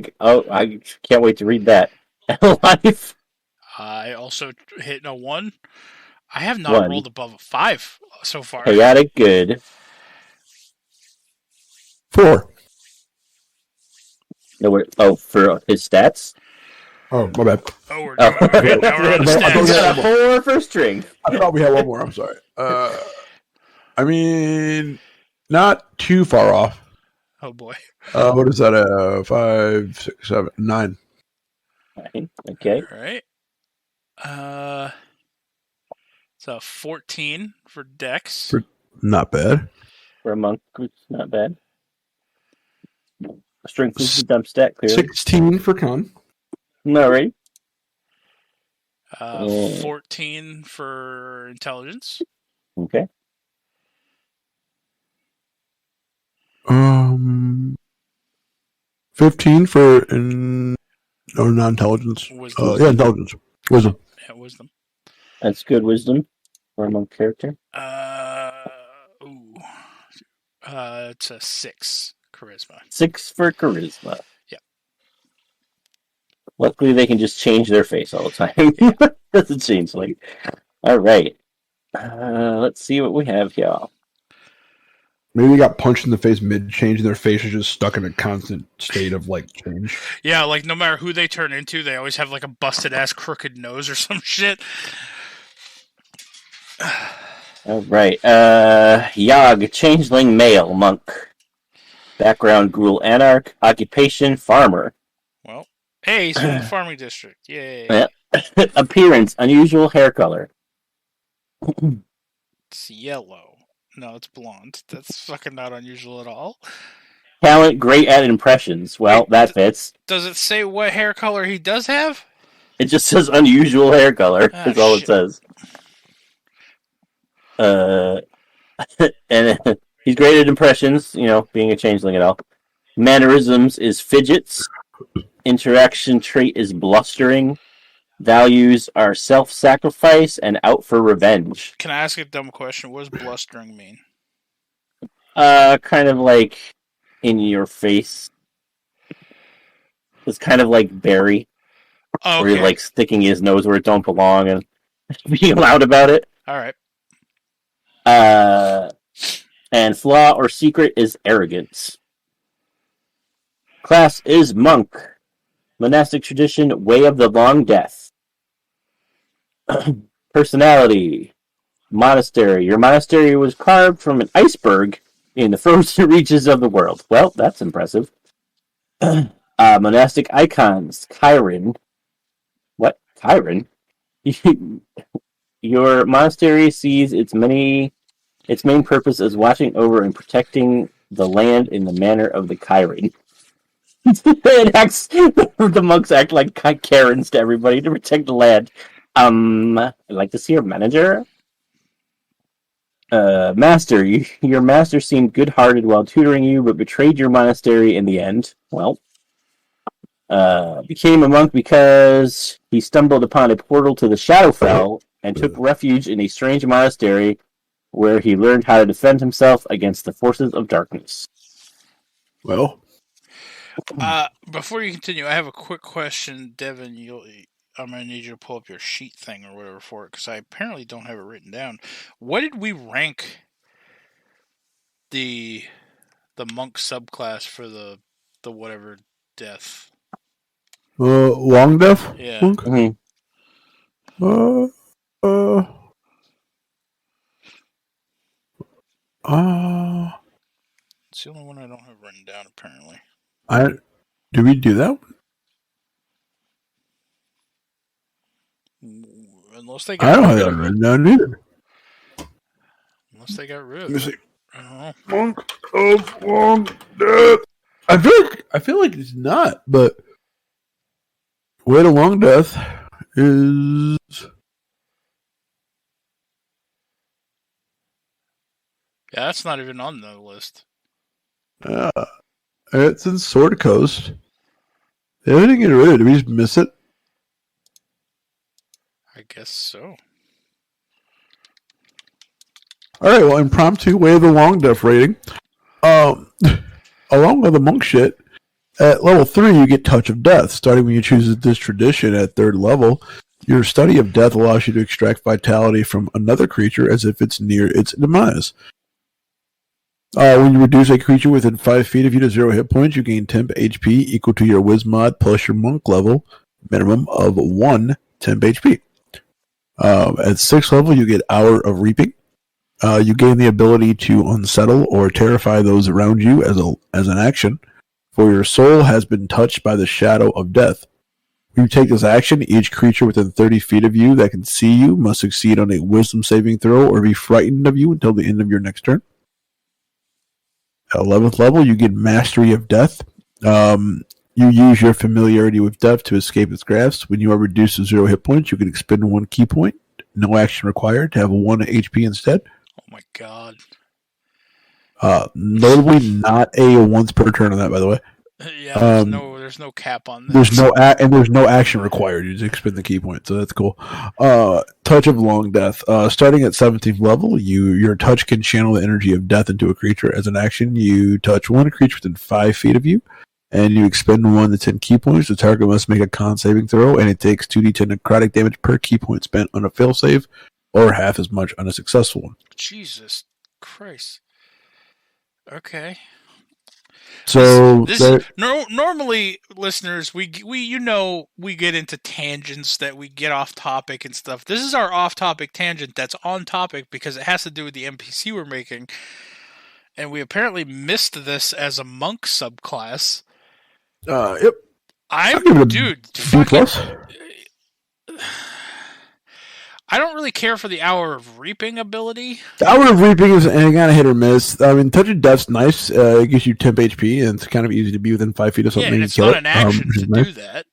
[SPEAKER 3] can't wait to read that. Life.
[SPEAKER 2] I also hit a 1. I have not
[SPEAKER 3] 1.
[SPEAKER 2] rolled above a 5 so far.
[SPEAKER 3] Chaotic good.
[SPEAKER 4] 4.
[SPEAKER 3] Oh, for his stats?
[SPEAKER 4] Oh, my bad.
[SPEAKER 2] Oh, we're doing now we're on the
[SPEAKER 4] I thought we
[SPEAKER 2] stats.
[SPEAKER 4] had
[SPEAKER 3] 4 for strength.
[SPEAKER 4] I thought we had one more. I'm sorry. I mean, not too far off.
[SPEAKER 2] Oh boy.
[SPEAKER 4] What is that? 5, 6, 7, 9.
[SPEAKER 3] Okay.
[SPEAKER 2] All right. So 14 for Dex.
[SPEAKER 4] Not bad.
[SPEAKER 3] For a monk, it's not bad. Strength is the dump stat, clearly.
[SPEAKER 4] 16 for con.
[SPEAKER 3] Alright.
[SPEAKER 2] 14 for intelligence.
[SPEAKER 3] Okay.
[SPEAKER 4] 15 for non-intelligence.
[SPEAKER 2] Wisdom.
[SPEAKER 4] Yeah, intelligence. Wisdom.
[SPEAKER 2] Yeah, wisdom.
[SPEAKER 3] That's good wisdom for a monk character.
[SPEAKER 2] It's a 6 charisma.
[SPEAKER 3] 6 for charisma.
[SPEAKER 2] Yeah.
[SPEAKER 3] Luckily, they can just change their face all the time. Doesn't change, like. Alright. Let's see what we have here.
[SPEAKER 4] Maybe they got punched in the face mid-change and their face is just stuck in a constant state of, like, change.
[SPEAKER 2] Yeah, like no matter who they turn into, they always have like a busted-ass crooked nose or some shit.
[SPEAKER 3] Alright. Yogg, changeling male, monk. Background, Gruul Anarch. Occupation, farmer.
[SPEAKER 2] Well, hey, he's from the farming district. Yay.
[SPEAKER 3] Yeah. Appearance, unusual hair color.
[SPEAKER 2] It's yellow. No, it's blonde. That's fucking not unusual at all.
[SPEAKER 3] Talent, great at impressions. Well, that fits.
[SPEAKER 2] Does it say what hair color he does have?
[SPEAKER 3] It just says unusual hair color.
[SPEAKER 2] Ah,
[SPEAKER 3] That's all
[SPEAKER 2] shit.
[SPEAKER 3] it says. And he's great at impressions, being a changeling and all. Mannerisms is fidgets. Interaction trait is blustering. Values are self-sacrifice and out for revenge.
[SPEAKER 2] Can I ask a dumb question? What does blustering mean?
[SPEAKER 3] Kind of like in your face. It's kind of like Barry,
[SPEAKER 2] Oh,
[SPEAKER 3] where
[SPEAKER 2] okay.
[SPEAKER 3] he's like sticking his nose where it don't belong and being loud about it.
[SPEAKER 2] All right.
[SPEAKER 3] And flaw or secret is arrogance. Class is monk. Monastic tradition, way of the long death. Personality, monastery. Your monastery was carved from an iceberg in the frozen reaches of the world. Well, that's impressive. Monastic icons, Chiron. What? Chiron? Your monastery sees its main purpose as watching over and protecting the land in the manner of the Chiron. The monks act like Karens to everybody to protect the land. I'd like to see your manager. Master, your master seemed good-hearted while tutoring you, but betrayed your monastery in the end. Well, became a monk because he stumbled upon a portal to the Shadowfell and took refuge in a strange monastery where he learned how to defend himself against the forces of darkness.
[SPEAKER 4] Well,
[SPEAKER 2] before you continue, I have a quick question, Devin. I'm going to need you to pull up your sheet thing or whatever for it, because I apparently don't have it written down. What did we rank the monk subclass for the whatever death?
[SPEAKER 4] long death?
[SPEAKER 2] Yeah.
[SPEAKER 4] Monk?
[SPEAKER 3] Mm-hmm.
[SPEAKER 2] It's the only one I don't have written down, apparently.
[SPEAKER 4] Did we do that one?
[SPEAKER 2] Unless they got
[SPEAKER 4] I don't have
[SPEAKER 2] rid
[SPEAKER 4] that
[SPEAKER 2] of it.
[SPEAKER 4] written down either.
[SPEAKER 2] Unless they got rid
[SPEAKER 4] Let me
[SPEAKER 2] of
[SPEAKER 4] see.
[SPEAKER 2] it. I don't know.
[SPEAKER 4] Monk of long death. I feel like it's not, but way to long death is
[SPEAKER 2] Yeah, that's not even on the list.
[SPEAKER 4] it's in Sword Coast. They didn't get rid of it. Did we just miss it?
[SPEAKER 2] I guess so.
[SPEAKER 4] All right. Well, impromptu way of the long death rating. Along with the monk shit, at level 3 you get Touch of Death. Starting when you choose this tradition at 3rd level, your study of death allows you to extract vitality from another creature as if it's near its demise. When you reduce a creature within 5 feet of you to 0 hit points, you gain temp HP equal to your Wiz mod plus your monk level, minimum of 1 temp HP. At 6th level, you get Hour of Reaping. You gain the ability to unsettle or terrify those around you as an action, for your soul has been touched by the shadow of death. When you take this action, each creature within 30 feet of you that can see you must succeed on a wisdom saving throw or be frightened of you until the end of your next turn. At 11th level, you get Mastery of Death. You use your familiarity with death to escape its grasp. When you are reduced to 0 hit points, you can expend 1 key point. No action required to have 1 HP instead.
[SPEAKER 2] Oh my god.
[SPEAKER 4] Notably not a once per turn on that, by the way.
[SPEAKER 2] Yeah, there's no cap on this.
[SPEAKER 4] There's no action required. You just expend the key point, so that's cool. Touch of Long Death. Starting at 17th level, your touch can channel the energy of death into a creature. As an action, you touch one creature within 5 feet of you, and you expend 1 to 10 key points. The target must make a con saving throw, and it takes 2d10 necrotic damage per key point spent on a fail save, or half as much on a successful one.
[SPEAKER 2] Jesus Christ. Okay.
[SPEAKER 4] So
[SPEAKER 2] normally, listeners, we get into tangents that we get off topic and stuff. This is our off topic tangent that's on topic because it has to do with the NPC we're making, and we apparently missed this as a monk subclass.
[SPEAKER 4] Yep.
[SPEAKER 2] Dude.
[SPEAKER 4] B plus.
[SPEAKER 2] I don't really care for the Hour of Reaping ability.
[SPEAKER 4] The Hour of Reaping is kind of hit or miss. I mean, Touch of Death's nice. It gives you temp HP, and it's kind of easy to be within 5 feet of something.
[SPEAKER 2] Yeah, and it's not an action to do that.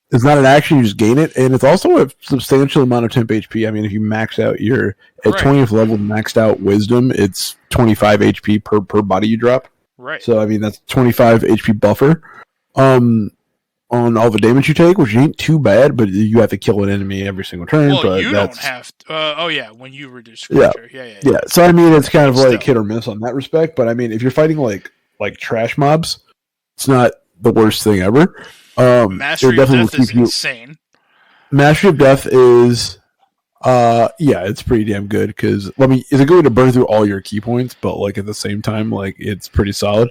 [SPEAKER 4] It's not an action, you just gain it, and it's also a substantial amount of temp HP. I mean, if you max out at 20th level, maxed out Wisdom, it's 25 HP per body you drop.
[SPEAKER 2] Right.
[SPEAKER 4] So, I mean, that's 25 HP buffer. On all the damage you take, which ain't too bad, but you have to kill an enemy every single turn.
[SPEAKER 2] Well,
[SPEAKER 4] but
[SPEAKER 2] you don't have to. When you reduce creature. Yeah.
[SPEAKER 4] So, I mean, it's kind of like hit or miss on that respect, but I mean, if you're fighting like trash mobs, it's not the worst thing ever.
[SPEAKER 2] Mastery of Death is insane.
[SPEAKER 4] Mastery of Death is, it's pretty damn good, because, it's a good way to burn through all your key points, but, like, at the same time, like, it's pretty solid.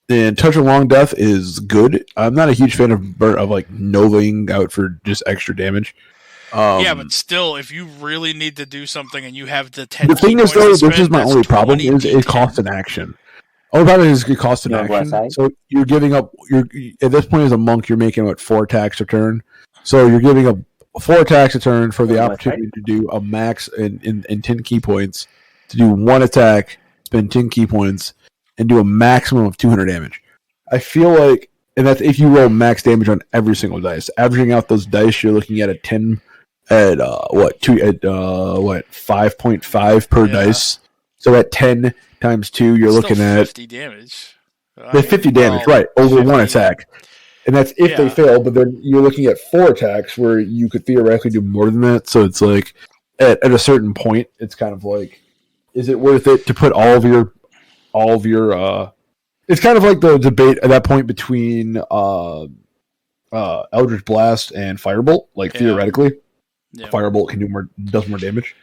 [SPEAKER 4] And Touch of Long Death is good. I'm not a huge fan of novaing out for just extra damage.
[SPEAKER 2] But still, if you really need to do something and you have the 10
[SPEAKER 4] the thing is, though, this is my only problem, is it costs an action. Only problem is it costs an action. So you're giving up, at this point as a monk, you're making, 4 attacks a turn. So you're giving up 4 attacks a turn for the opportunity to do a max in 10 key points, to do 1 attack, spend 10 key points, and do a maximum of 200 damage. I feel like, and that's if you roll max damage on every single dice. Averaging out those dice, you're looking at 5.5 per dice. So at 10 times 2, you're looking at
[SPEAKER 2] 50 damage.
[SPEAKER 4] 50 damage, right, over 1 attack. And that's if they fail, but then you're looking at 4 attacks where you could theoretically do more than that. So it's like, at a certain point, it's kind of like, is it worth it to put all of your it's kind of like the debate at that point between Eldritch Blast and Firebolt. Theoretically, Firebolt does more damage,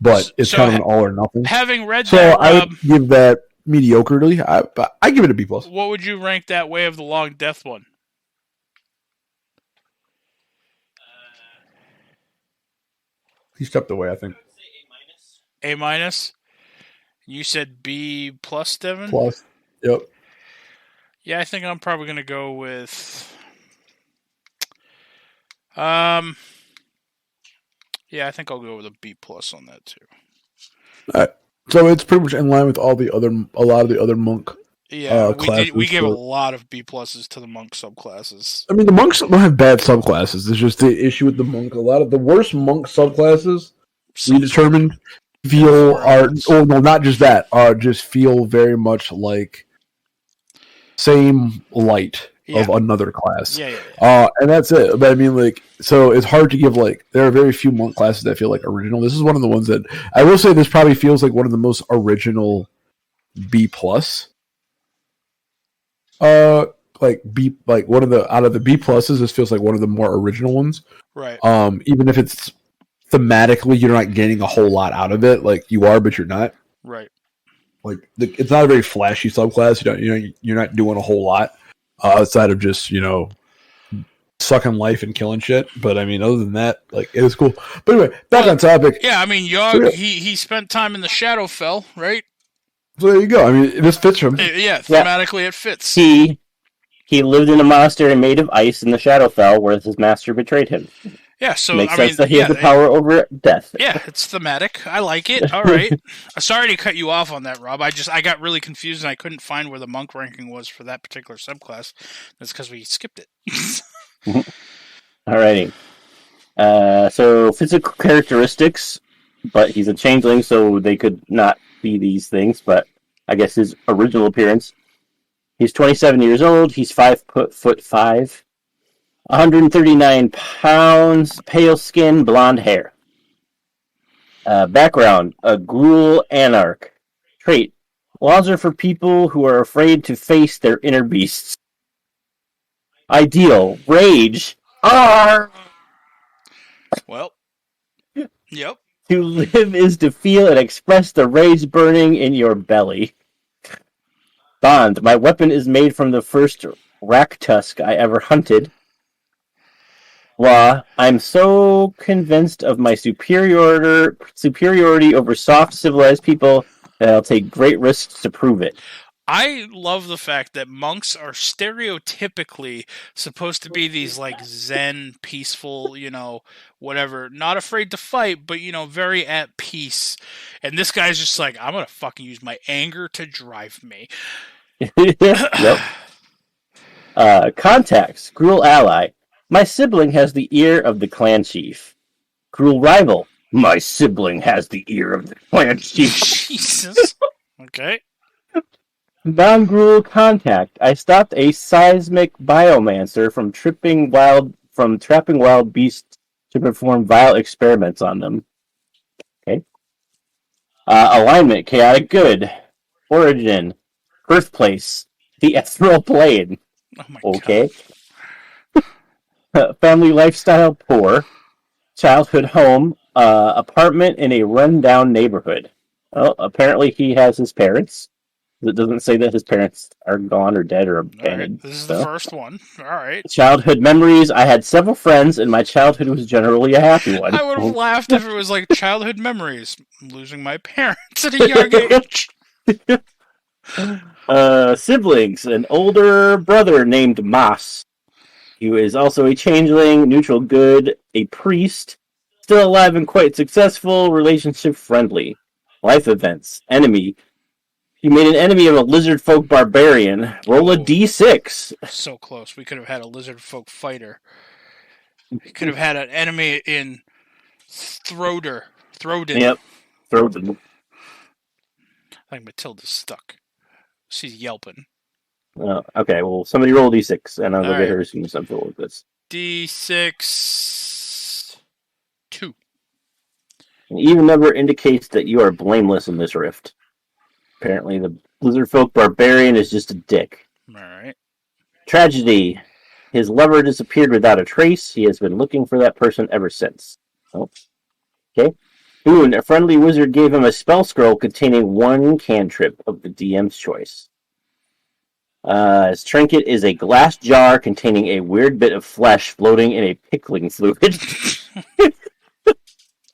[SPEAKER 4] but it's kind of an all or nothing.
[SPEAKER 2] Having read
[SPEAKER 4] so
[SPEAKER 2] that,
[SPEAKER 4] I would give that mediocrely. I give it a B plus.
[SPEAKER 2] What would you rank that Way of the Long Death one?
[SPEAKER 4] He stepped away, I think.
[SPEAKER 2] A minus. You said B plus, Devin?
[SPEAKER 4] Plus. Yep.
[SPEAKER 2] Yeah, I think I'm probably going to go with... I think I'll go with a B plus on that, too.
[SPEAKER 4] All right. So it's pretty much in line with a lot of the other monk classes.
[SPEAKER 2] We gave a lot of B pluses to the monk subclasses.
[SPEAKER 4] I mean, the monks don't have bad subclasses. It's just the issue with the monk. A lot of the worst monk subclasses we determined not just that, just feel very much like same light of another class. And that's it. But I mean, so it's hard to give, there are very few monk classes that feel like original. This is one of the ones that, I will say, this probably feels like one of the most original B plus. One of the, out of the B pluses, this feels like one of the more original ones.
[SPEAKER 2] Right.
[SPEAKER 4] Even if it's thematically, you're not getting a whole lot out of it. You are, but you're not.
[SPEAKER 2] Right.
[SPEAKER 4] It's not a very flashy subclass. You're not doing a whole lot outside of just sucking life and killing shit. But I mean, other than that, like it was cool. But anyway, back on topic.
[SPEAKER 2] Yeah, I mean, Yogg, he spent time in the Shadowfell, right?
[SPEAKER 4] So there you go. I mean, this fits him.
[SPEAKER 2] Yeah, thematically it fits.
[SPEAKER 3] He lived in a monastery made of ice in the Shadowfell, where his master betrayed him.
[SPEAKER 2] Yeah, so
[SPEAKER 3] Makes
[SPEAKER 2] I
[SPEAKER 3] sense
[SPEAKER 2] mean,
[SPEAKER 3] that he has the power over death.
[SPEAKER 2] Yeah, it's thematic. I like it. All right. Sorry to cut you off on that, Rob. I got really confused and I couldn't find where the monk ranking was for that particular subclass. That's because we skipped it.
[SPEAKER 3] Alrighty. So physical characteristics, but he's a changeling, so they could not be these things. But I guess his original appearance. He's 27 years old. He's 5'5", 139 pounds, pale skin, blonde hair. Background: a Gruul Anarch. Trait: laws are for people who are afraid to face their inner beasts. Ideal: rage. Arr!
[SPEAKER 2] Well, yep.
[SPEAKER 3] To live is to feel and express the rage burning in your belly. Bond: my weapon is made from the first rack tusk I ever hunted. Law: I'm so convinced of my superiority over soft, civilized people that I'll take great risks to prove it.
[SPEAKER 2] I love the fact that monks are stereotypically supposed to be these like zen, peaceful, whatever, not afraid to fight, but very at peace. And this guy's just like, I'm gonna fucking use my anger to drive me.
[SPEAKER 3] Yep. Contacts: Gruul ally. My sibling has the ear of the clan chief. Gruul rival. My sibling has the ear of the clan chief.
[SPEAKER 2] Jesus. Okay.
[SPEAKER 3] Non-Gruul contact. I stopped a seismic biomancer from trapping wild beasts to perform vile experiments on them. Okay. Alignment: chaotic good. Origin: birthplace: the ethereal plane.
[SPEAKER 2] Oh my
[SPEAKER 3] Okay.
[SPEAKER 2] God.
[SPEAKER 3] Family lifestyle: poor. Childhood home: apartment in a run-down neighborhood. Well, apparently he has his parents. It doesn't say that his parents are gone or dead or abandoned.
[SPEAKER 2] Right. This is the first one. All right.
[SPEAKER 3] Childhood memories: I had several friends, and my childhood was generally a happy one.
[SPEAKER 2] I would have laughed if it was like childhood memories. Losing my parents at a young age.
[SPEAKER 3] Siblings: an older brother named Mas. He is also a changeling, neutral good, a priest, still alive and quite successful, relationship friendly. Life events: enemy. He made an enemy of a lizard folk barbarian. Roll a d6.
[SPEAKER 2] So close. We could have had a lizard folk fighter. We could have had an enemy in Throden.
[SPEAKER 3] Yep. Throden.
[SPEAKER 2] I think Matilda's stuck. She's yelping.
[SPEAKER 3] Okay, well, somebody roll a d6, and I'll go
[SPEAKER 2] All
[SPEAKER 3] get
[SPEAKER 2] right.
[SPEAKER 3] her as soon as I'm through with this.
[SPEAKER 2] D6... 2.
[SPEAKER 3] An even number indicates that you are blameless in this rift. Apparently, the lizard folk barbarian is just a dick.
[SPEAKER 2] Alright.
[SPEAKER 3] Tragedy. His lover disappeared without a trace. He has been looking for that person ever since. Oh. Okay. Boon. A friendly wizard gave him a spell scroll containing one cantrip of the DM's choice. His trinket is a glass jar containing a weird bit of flesh floating in a pickling fluid.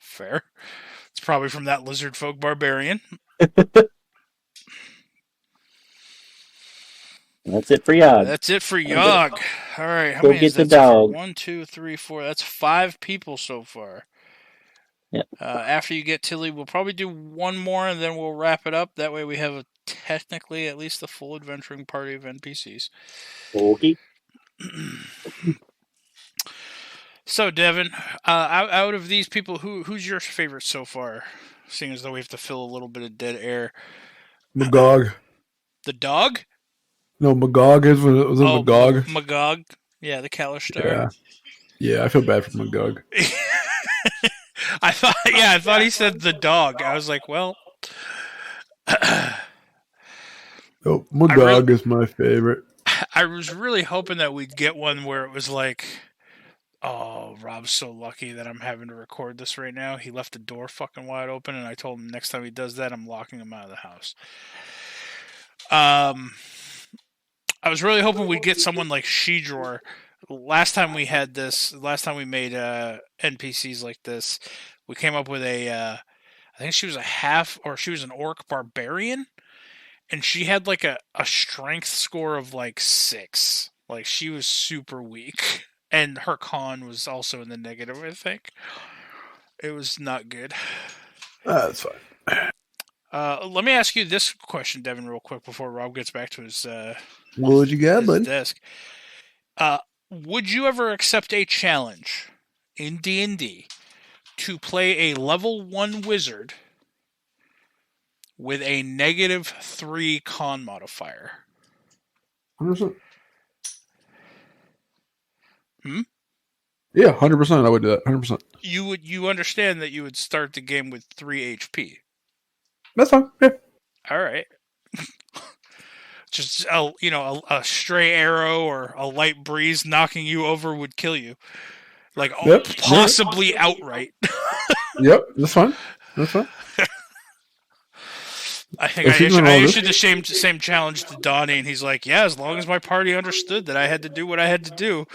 [SPEAKER 2] Fair. It's probably from that lizard folk barbarian.
[SPEAKER 3] That's it for Yogg.
[SPEAKER 2] That's it for Yogg. Alright, how
[SPEAKER 3] Go
[SPEAKER 2] many
[SPEAKER 3] get
[SPEAKER 2] is
[SPEAKER 3] the
[SPEAKER 2] that so far?
[SPEAKER 3] dog.
[SPEAKER 2] 1, 2, 3, 4. That's 5 people so far.
[SPEAKER 3] Yep.
[SPEAKER 2] After you get Tilly, we'll probably do one more and then we'll wrap it up. That way we have technically at least a full adventuring party of NPCs.
[SPEAKER 3] Okay.
[SPEAKER 2] So, Devin, out of these people, who's your favorite so far? Seeing as though we have to fill a little bit of dead air.
[SPEAKER 4] Magog.
[SPEAKER 2] The dog?
[SPEAKER 4] No, Magog was it Magog?
[SPEAKER 2] Magog. Yeah, the Kalishtar.
[SPEAKER 4] Yeah. Yeah, I feel bad for Magog.
[SPEAKER 2] I thought he said the dog. I was like, well.
[SPEAKER 4] Oh, Magog is my favorite.
[SPEAKER 2] I was really hoping that we'd get one where it was like, oh, Rob's so lucky that I'm having to record this right now. He left the door fucking wide open, and I told him next time he does that, I'm locking him out of the house. I was really hoping we'd get someone like Shedror, last time we had this, last time we made NPCs like this, we came up with I think she was she was an orc barbarian, and she had like a strength score of like 6. Like she was super weak, and her con was also in the negative. I think it was not good.
[SPEAKER 4] That's fine.
[SPEAKER 2] Let me ask you this question, Devin, real quick before Rob gets back to his
[SPEAKER 4] What would you got,
[SPEAKER 2] his
[SPEAKER 4] bud?
[SPEAKER 2] desk. Would you ever accept a challenge in D&D to play a level 1 wizard with a -3 con modifier?
[SPEAKER 4] 100%.
[SPEAKER 2] Hmm?
[SPEAKER 4] Yeah, 100%. I would do that. 100%.
[SPEAKER 2] You understand that you would start the game with 3 HP.
[SPEAKER 4] That's fine. Yeah.
[SPEAKER 2] All right. Just a stray arrow or a light breeze knocking you over would kill you, like
[SPEAKER 4] Yep.
[SPEAKER 2] possibly outright.
[SPEAKER 4] Yep. That's fine. That's fine.
[SPEAKER 2] I think I issued the same challenge to Donnie, and he's like, "Yeah, as long as my party understood that I had to do what I had to do,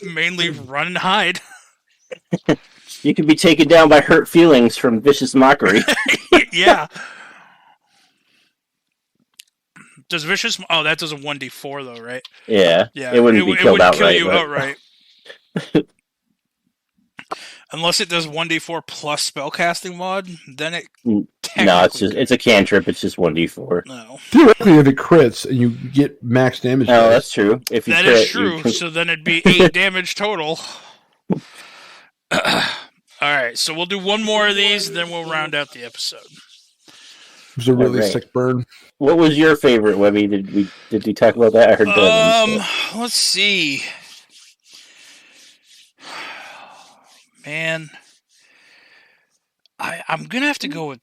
[SPEAKER 2] mainly run and hide."
[SPEAKER 3] You could be taken down by hurt feelings from vicious mockery.
[SPEAKER 2] Yeah. Does vicious? Oh, that does a 1d4 though, right?
[SPEAKER 3] Yeah.
[SPEAKER 2] Yeah.
[SPEAKER 3] It wouldn't be killed outright.
[SPEAKER 2] Kill you
[SPEAKER 3] but...
[SPEAKER 2] outright. Unless it does 1d4 plus spellcasting mod, then it
[SPEAKER 3] No, it's a cantrip. It's just 1d4.
[SPEAKER 2] No.
[SPEAKER 4] Theoretically, if it crits and you get max damage.
[SPEAKER 3] No, that's true. If you
[SPEAKER 2] that
[SPEAKER 3] crit,
[SPEAKER 2] is true. So then it'd be 8 damage total. All right, so we'll do one more of these, and then we'll round out the episode.
[SPEAKER 4] It was a really sick burn.
[SPEAKER 3] What was your favorite, Webby? Did we talk about that? I heard that.
[SPEAKER 2] Let's see. Man, I'm gonna have to go with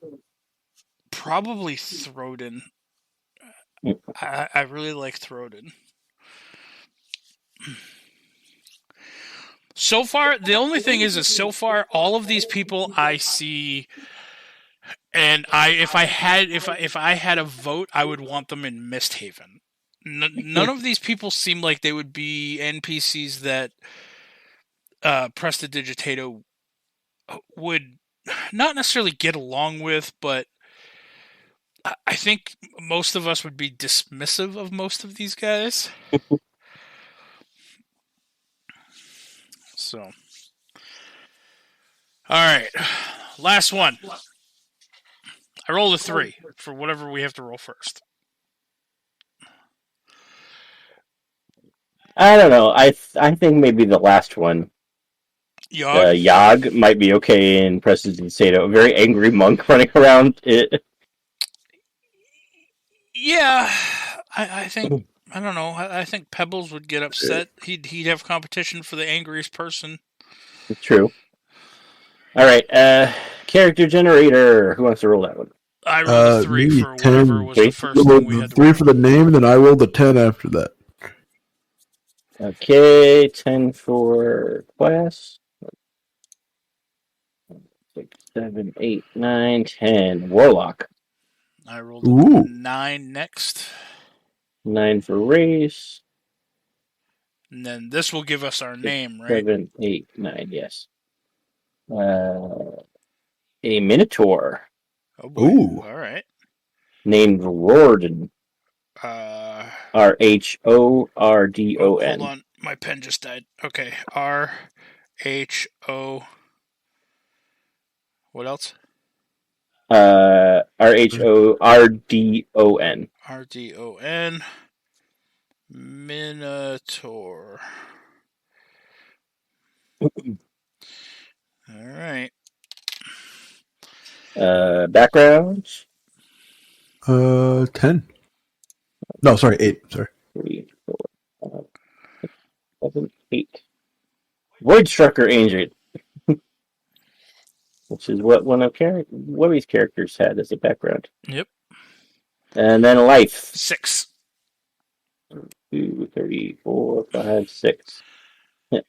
[SPEAKER 2] probably Throden. I really like Throden. So far, the only thing is so far all of these people I see, and if I had a vote, I would want them in Misthaven. None of these people seem like they would be NPCs that Prestidigitato would not necessarily get along with, but I think most of us would be dismissive of most of these guys. So, all right, last one. I rolled a 3 for whatever we have to roll first.
[SPEAKER 3] I don't know. I think maybe the last one. Yog might be okay in Prestidigitato. A very angry monk running around it.
[SPEAKER 2] Yeah, I think. I don't know. I think Pebbles would get upset. He'd have competition for the angriest person.
[SPEAKER 3] True. All right. Character generator. Who wants to roll that one?
[SPEAKER 2] I rolled a 3 for
[SPEAKER 4] 10.
[SPEAKER 2] whatever was the first thing we had to
[SPEAKER 4] 3 for the name, and then I rolled a 10 after that.
[SPEAKER 3] Okay, 10 for class. 6, 7, 8, 9, 10. Warlock.
[SPEAKER 2] I rolled a 9 next.
[SPEAKER 3] 9 for race.
[SPEAKER 2] And then this will give us our
[SPEAKER 3] 6,
[SPEAKER 2] name, right?
[SPEAKER 3] 7, 8, 9, yes. A Minotaur.
[SPEAKER 2] Oh boy.
[SPEAKER 4] Ooh.
[SPEAKER 2] All right.
[SPEAKER 3] Named Rordon. RHORDON.
[SPEAKER 2] Hold on. My pen just died. Okay. RHO. What else?
[SPEAKER 3] RHORDON.
[SPEAKER 2] RDON. Minotaur. All right.
[SPEAKER 3] Backgrounds?
[SPEAKER 4] 10. No, sorry, 8. Sorry.
[SPEAKER 3] 3, 4, 5, 6, 7, 8. Void Strucker Ancient. Which is what one of Webby's characters had as a background.
[SPEAKER 2] Yep.
[SPEAKER 3] And then life.
[SPEAKER 2] 6.
[SPEAKER 3] 2, 3, 4, 5, 6.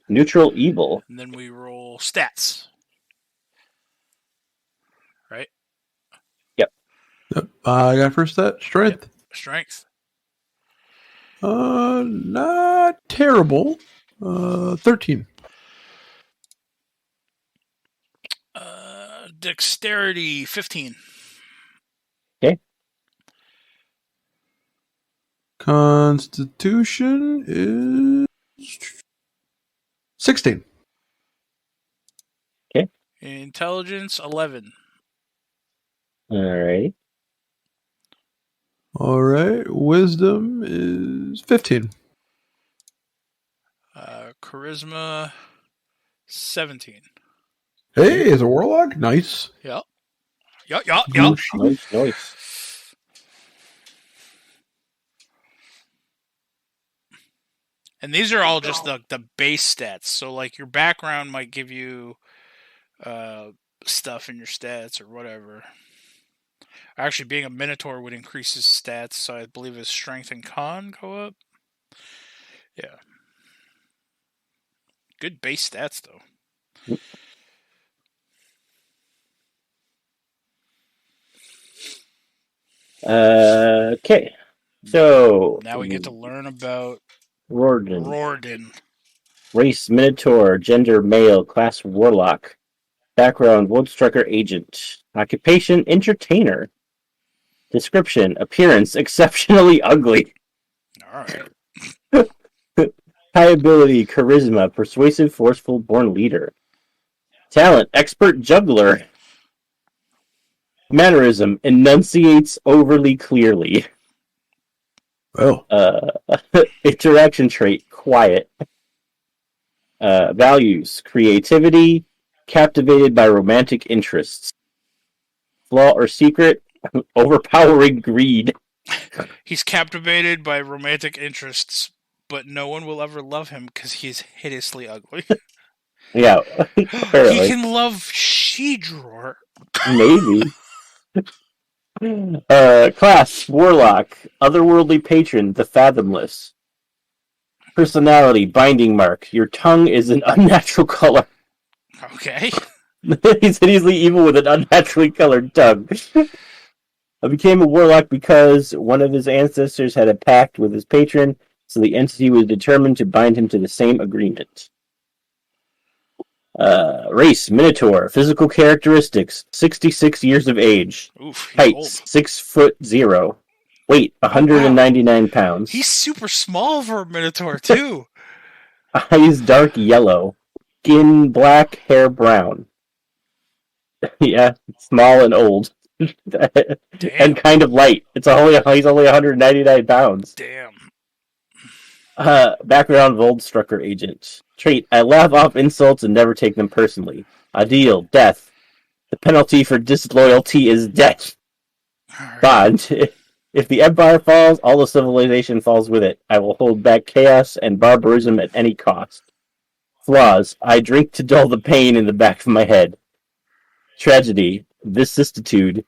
[SPEAKER 3] Neutral evil.
[SPEAKER 2] And then we roll stats. Right?
[SPEAKER 3] Yep.
[SPEAKER 4] I got first stat. Strength.
[SPEAKER 2] Yep. Strength.
[SPEAKER 4] Not terrible. 13.
[SPEAKER 2] Dexterity 15.
[SPEAKER 4] Constitution is 16.
[SPEAKER 2] Intelligence 11.
[SPEAKER 3] Alright.
[SPEAKER 4] All right. Wisdom is 15.
[SPEAKER 2] Charisma 17.
[SPEAKER 4] Hey, is a warlock? Nice.
[SPEAKER 2] Yep.
[SPEAKER 3] Nice.
[SPEAKER 2] And these are all just the base stats. So, like, your background might give you stuff in your stats or whatever. Actually, being a Minotaur would increase his stats, so I believe his strength and con go up. Yeah. Good base stats, though.
[SPEAKER 3] Okay. So
[SPEAKER 2] Now we get to learn about
[SPEAKER 3] Rorden. Race Minotaur, gender male, class Warlock, background Woodstrucker agent, occupation entertainer, description appearance exceptionally ugly,
[SPEAKER 2] All right.
[SPEAKER 3] high ability charisma, persuasive, forceful, born leader, talent expert juggler, mannerism enunciates overly clearly.
[SPEAKER 4] Oh.
[SPEAKER 3] Interaction trait, quiet. Values, creativity, captivated by romantic interests. Flaw or secret, overpowering greed.
[SPEAKER 2] He's captivated by romantic interests, but no one will ever love him because he's hideously ugly.
[SPEAKER 3] Yeah, apparently.
[SPEAKER 2] He can love she-drawer.
[SPEAKER 3] Maybe. Class, Warlock, otherworldly patron, the fathomless. Personality, binding mark. Your tongue is an unnatural color.
[SPEAKER 2] Okay.
[SPEAKER 3] He's hideously evil with an unnaturally colored tongue. I became a warlock because one of his ancestors had a pact with his patron, so the entity was determined to bind him to the same agreement. Race, Minotaur. Physical characteristics, 66 years of age.
[SPEAKER 2] Oof, he's
[SPEAKER 3] Height,
[SPEAKER 2] old.
[SPEAKER 3] 6'0". Weight, 199 pounds.
[SPEAKER 2] He's super small for a Minotaur, too.
[SPEAKER 3] Eyes dark yellow. Skin black, hair brown. Yeah, small and old. And kind of light. He's only 199 pounds.
[SPEAKER 2] Damn.
[SPEAKER 3] Background Voldstrucker agent. Trait, I laugh off insults and never take them personally. Ideal, death. The penalty for disloyalty is death.
[SPEAKER 2] Right.
[SPEAKER 3] Bond. If the empire falls, all the civilization falls with it. I will hold back chaos and barbarism at any cost. Flaws. I drink to dull the pain in the back of my head. Tragedy. Vicissitude.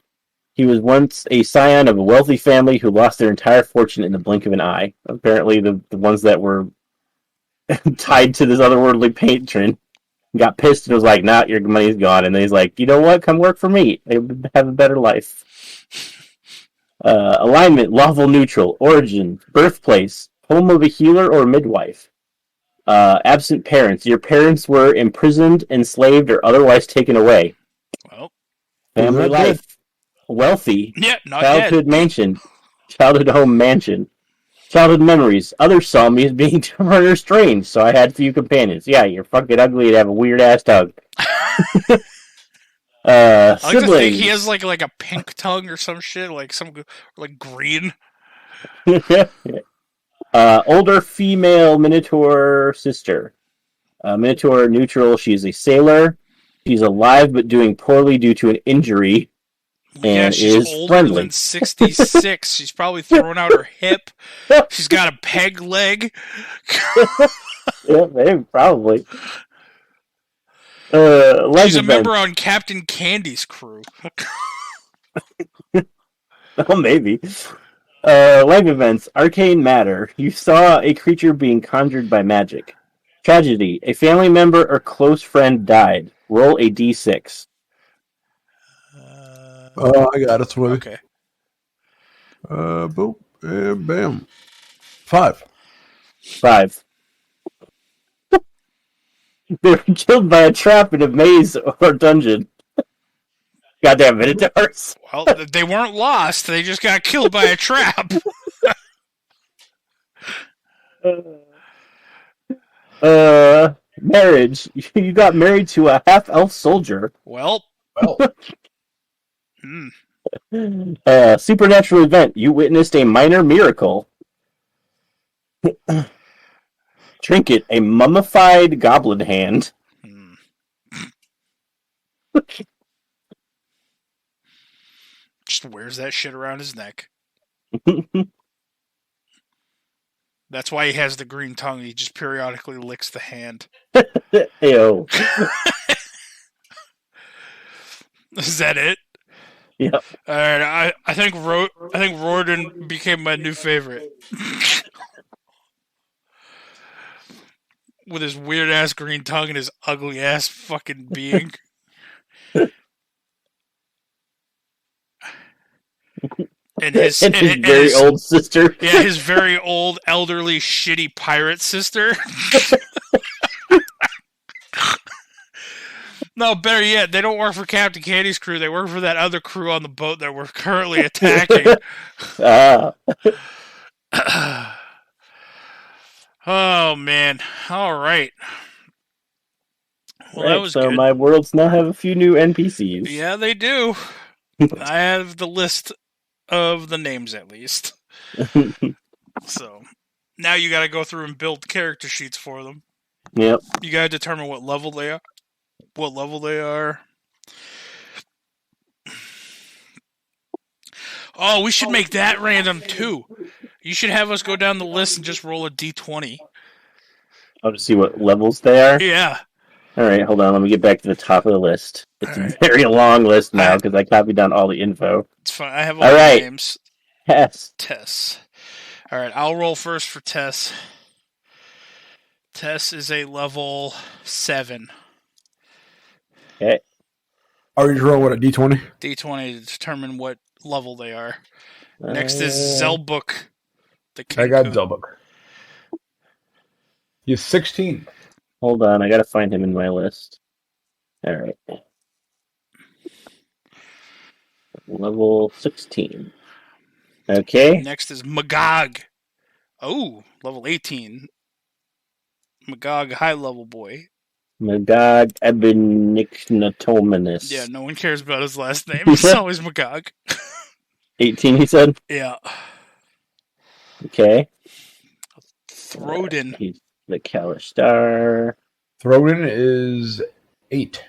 [SPEAKER 3] He was once a scion of a wealthy family who lost their entire fortune in the blink of an eye. Apparently the ones that were tied to this otherworldly patron got pissed and was like, nah, your money's gone. And then he's like, you know what? Come work for me. They have a better life. Alignment, lawful neutral. Origin, birthplace, home of a healer or midwife. Absent parents. Your parents were imprisoned, enslaved, or otherwise taken away.
[SPEAKER 2] Well,
[SPEAKER 3] family life. Wealthy.
[SPEAKER 2] Yeah, not
[SPEAKER 3] childhood
[SPEAKER 2] dead.
[SPEAKER 3] mansion. Childhood home mansion. Childhood memories. Others saw me as being temporarily strange, so I had few companions. Yeah, you're fucking ugly and have a weird ass tongue.
[SPEAKER 2] I like to think
[SPEAKER 3] Siblings.
[SPEAKER 2] he has like a pink tongue or some shit, like green.
[SPEAKER 3] Older female Minotaur sister. Minotaur neutral. She's a sailor. She's alive but doing poorly due to an injury.
[SPEAKER 2] Yeah,
[SPEAKER 3] And
[SPEAKER 2] she's
[SPEAKER 3] is
[SPEAKER 2] older
[SPEAKER 3] friendly.
[SPEAKER 2] than 66. She's probably thrown out her hip. She's got a peg leg.
[SPEAKER 3] Yeah, maybe, probably. Life
[SPEAKER 2] She's a
[SPEAKER 3] events.
[SPEAKER 2] member on Captain Candy's crew.
[SPEAKER 3] Oh, maybe. Life events. Arcane matter. You saw a creature being conjured by magic. Tragedy. A family member or close friend died. Roll a d6.
[SPEAKER 4] Oh, I got it. Swimming.
[SPEAKER 2] Okay.
[SPEAKER 4] Boom. And bam. 5.
[SPEAKER 3] 5. They were killed by a trap in a maze or dungeon. Goddamn Minotaurs.
[SPEAKER 2] Well, they weren't lost. They just got killed by a trap.
[SPEAKER 3] Marriage. You got married to a half-elf soldier.
[SPEAKER 2] Well,
[SPEAKER 3] Supernatural event. You witnessed a minor miracle. Trinket. A mummified goblin hand.
[SPEAKER 2] just wears that shit around his neck. That's why he has the green tongue. He just periodically licks the hand.
[SPEAKER 3] Ew.
[SPEAKER 2] Is that it?
[SPEAKER 3] Yep.
[SPEAKER 2] All right. I think Rorden became my new favorite. With his weird ass green tongue and his ugly ass fucking being. And his
[SPEAKER 3] very old sister.
[SPEAKER 2] Yeah, his very old, elderly, shitty pirate sister. No, better yet, they don't work for Captain Candy's crew. They work for that other crew on the boat that we're currently attacking. Oh, man. All right. Well, that was
[SPEAKER 3] so
[SPEAKER 2] good.
[SPEAKER 3] my worlds now have a few new NPCs.
[SPEAKER 2] Yeah, they do. I have the list of the names, at least. So, now you got to go through and build character sheets for them.
[SPEAKER 3] Yep.
[SPEAKER 2] You got to determine what level they are. Oh, we should make that random, too. You should have us go down the list and just roll a d20.
[SPEAKER 3] I'll just see what levels they are.
[SPEAKER 2] Yeah.
[SPEAKER 3] All right, hold on. Let me get back to the top of the list. It's a very long list now because I copied down all the info.
[SPEAKER 2] It's fine. I have all the names. Tess. All right, I'll roll first for Tess. Tess is a level 7.
[SPEAKER 3] Okay.
[SPEAKER 4] Are you roll what, a d20?
[SPEAKER 2] D20 to determine what level they are. Next is Zelbuk.
[SPEAKER 4] I got Zelbuk. He's 16.
[SPEAKER 3] Hold on, I gotta find him in my list. All right. Level 16. Okay.
[SPEAKER 2] Next is Magog. Oh, level 18. Magog, high level boy.
[SPEAKER 3] Magog Ebenicnatominus.
[SPEAKER 2] Yeah, no one cares about his last name. It's always Magog.
[SPEAKER 3] 18, he said?
[SPEAKER 2] Yeah.
[SPEAKER 3] Okay.
[SPEAKER 2] Throden.
[SPEAKER 3] He's the Kalistar.
[SPEAKER 4] Throden is 8.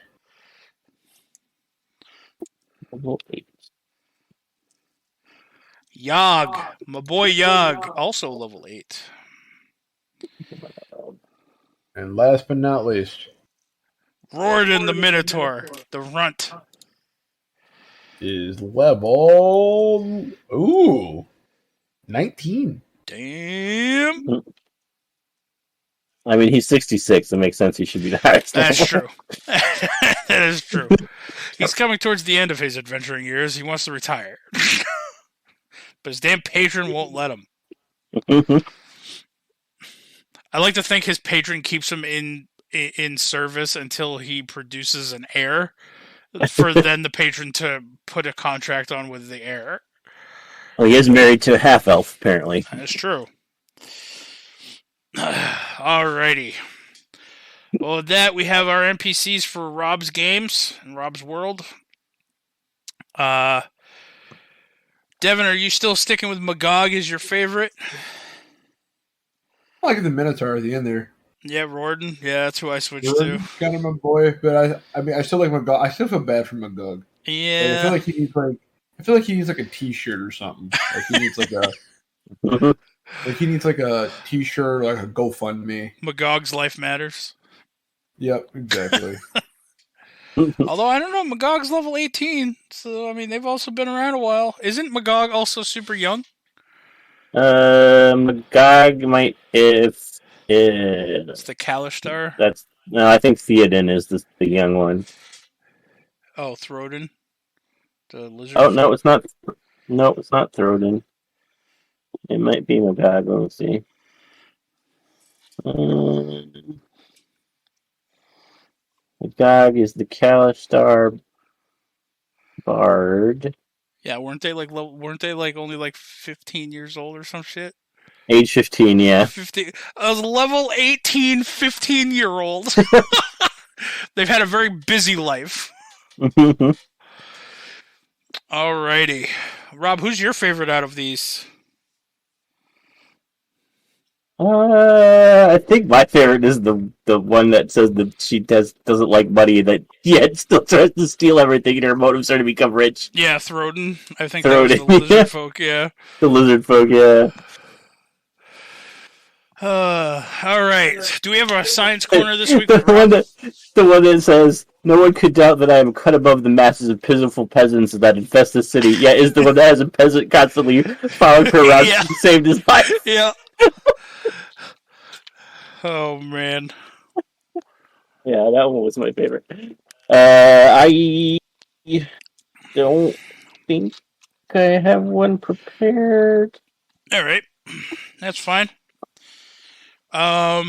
[SPEAKER 3] Level 8.
[SPEAKER 2] Yog. My boy Yog. Also level 8.
[SPEAKER 4] And last but not least,
[SPEAKER 2] Rorden the Minotaur. The runt.
[SPEAKER 4] is level 19.
[SPEAKER 2] Damn.
[SPEAKER 3] I mean, he's 66. It makes sense he should be the highest.
[SPEAKER 2] That's true. That is true. He's coming towards the end of his adventuring years. He wants to retire. But his damn patron won't let him. I like to think his patron keeps him in service until he produces an heir, for then the patron to put a contract on with the heir.
[SPEAKER 3] Well, he is married to a half-elf, apparently.
[SPEAKER 2] That's true. Alrighty. Well, with that, we have our NPCs for Rob's games and Rob's world. Devin, are you still sticking with Magog as your favorite?
[SPEAKER 4] I like the Minotaur at the end there.
[SPEAKER 2] Yeah, Rorden. Yeah, that's who I switched to.
[SPEAKER 4] Kind of my boy, but I mean, I still like Magog. I still feel bad for Magog.
[SPEAKER 2] Yeah.
[SPEAKER 4] Like, I feel like he needs like a T-shirt or something. Like he needs like a T-shirt, like a GoFundMe.
[SPEAKER 2] Magog's life matters.
[SPEAKER 4] Yep, exactly.
[SPEAKER 2] Although I don't know, Magog's level 18, so I mean they've also been around a while. Isn't Magog also super young?
[SPEAKER 3] Magog might if
[SPEAKER 2] It's the Kalistar.
[SPEAKER 3] No, I think Theoden is the young one.
[SPEAKER 2] Oh, Throden. The lizard.
[SPEAKER 3] Oh no, it's not. No, it's not Theoden. It might be Magog. Let's see. Magog is the Kalistar Bard.
[SPEAKER 2] Yeah, weren't they like only like 15 years old or some shit?
[SPEAKER 3] Age 15, yeah.
[SPEAKER 2] 15. I was level 18, 15-year-old. They've had a very busy life. Alrighty. Rob, who's your favorite out of these?
[SPEAKER 3] I think my favorite is the one that says that she doesn't like money, that yet still tries to steal everything, and her motives are to become rich.
[SPEAKER 2] Yeah, Throden. I think
[SPEAKER 3] Throden.
[SPEAKER 2] that was the lizard folk, yeah.
[SPEAKER 3] The lizard folk, yeah.
[SPEAKER 2] Alright. Do we have a science corner this week?
[SPEAKER 3] The one that says, "No one could doubt that I am cut above the masses of pitiful peasants that infest the city," yeah, is the one that has a peasant constantly following her around to save his life.
[SPEAKER 2] Yeah. Oh, man.
[SPEAKER 3] Yeah, that one was my favorite. I don't think I have one prepared.
[SPEAKER 2] Alright. That's fine. I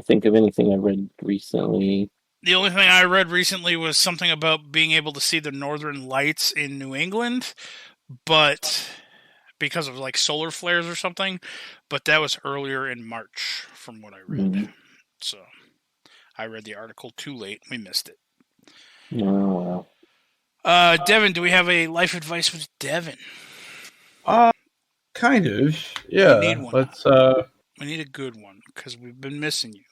[SPEAKER 3] think of anything I read recently.
[SPEAKER 2] The only thing I read recently was something about being able to see the northern lights in New England, but because of like solar flares or something, but that was earlier in March from what I read.
[SPEAKER 3] Mm-hmm.
[SPEAKER 2] So I read the article too late. We missed it.
[SPEAKER 3] Oh, wow.
[SPEAKER 2] Devin, do we have a life advice with Devin?
[SPEAKER 4] Kind of. Yeah.
[SPEAKER 2] We need one.
[SPEAKER 4] Let's
[SPEAKER 2] We need a good one because we've been missing you.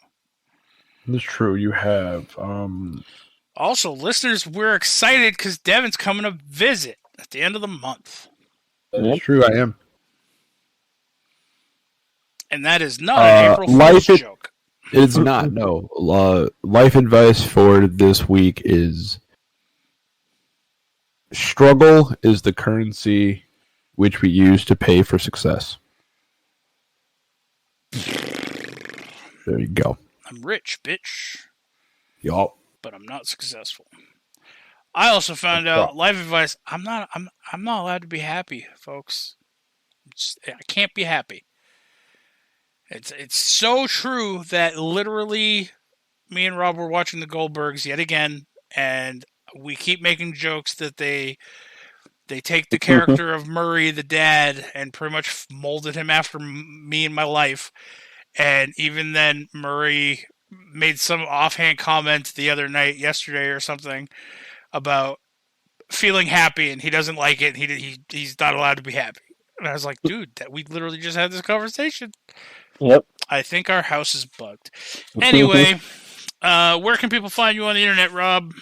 [SPEAKER 4] That's true. You have.
[SPEAKER 2] Also, listeners, we're excited because Devin's coming to visit at the end of the month.
[SPEAKER 4] That's true. I am.
[SPEAKER 2] And that is not an April Fool's joke.
[SPEAKER 4] It's not. No. Life advice for this week is: struggle is the currency which we use to pay for success. There you go.
[SPEAKER 2] I'm rich, bitch.
[SPEAKER 4] Yup.
[SPEAKER 2] But I'm not successful. I also found out life advice. I'm not allowed to be happy, folks. I can't be happy. It's so true that literally me and Rob were watching the Goldbergs yet again, and we keep making jokes that they take the character of Murray, the dad, and pretty much molded him after me and my life. And even then, Murray made some offhand comment yesterday or something, about feeling happy, and he doesn't like it. He's not allowed to be happy. And I was like, dude, we literally just had this conversation.
[SPEAKER 3] Yep.
[SPEAKER 2] I think our house is bugged. Anyway, where can people find you on the internet, Rob?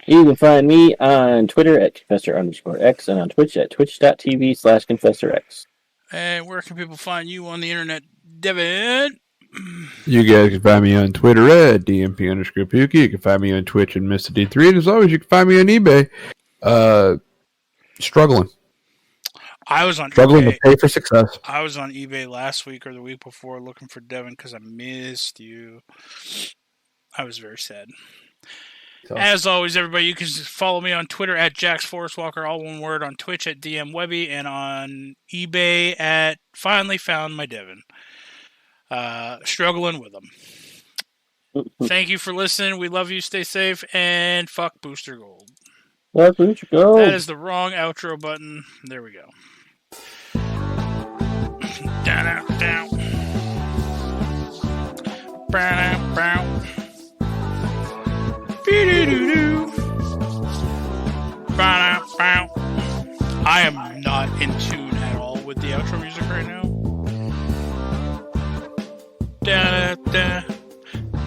[SPEAKER 3] You can find me on Twitter at Confessor_X and on Twitch at twitch.tv/ConfessorX.
[SPEAKER 2] And where can people find you on the internet, Devin?
[SPEAKER 4] You guys can find me on Twitter at DMP_Pookie. You can find me on Twitch and Mr. D3. And as always, you can find me on eBay. Struggling.
[SPEAKER 2] I was on
[SPEAKER 4] Struggling
[SPEAKER 2] eBay.
[SPEAKER 4] to pay for success.
[SPEAKER 2] I was on eBay last week or the week before looking for Devin because I missed you. I was very sad. So. As always, everybody, you can just follow me on Twitter at JaxForestWalker, all one word, on Twitch at DMWebby, and on eBay at Finally Found My Devin. Struggling with them. Thank you for listening. We love you. Stay safe, and fuck Booster Gold.
[SPEAKER 3] Fuck Booster Gold.
[SPEAKER 2] That is the wrong outro button. There we go. Down, down. Brown, brown. I am not in tune at all with the outro music right now. Da da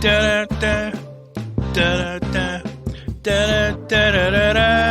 [SPEAKER 2] da da da da da da da da da.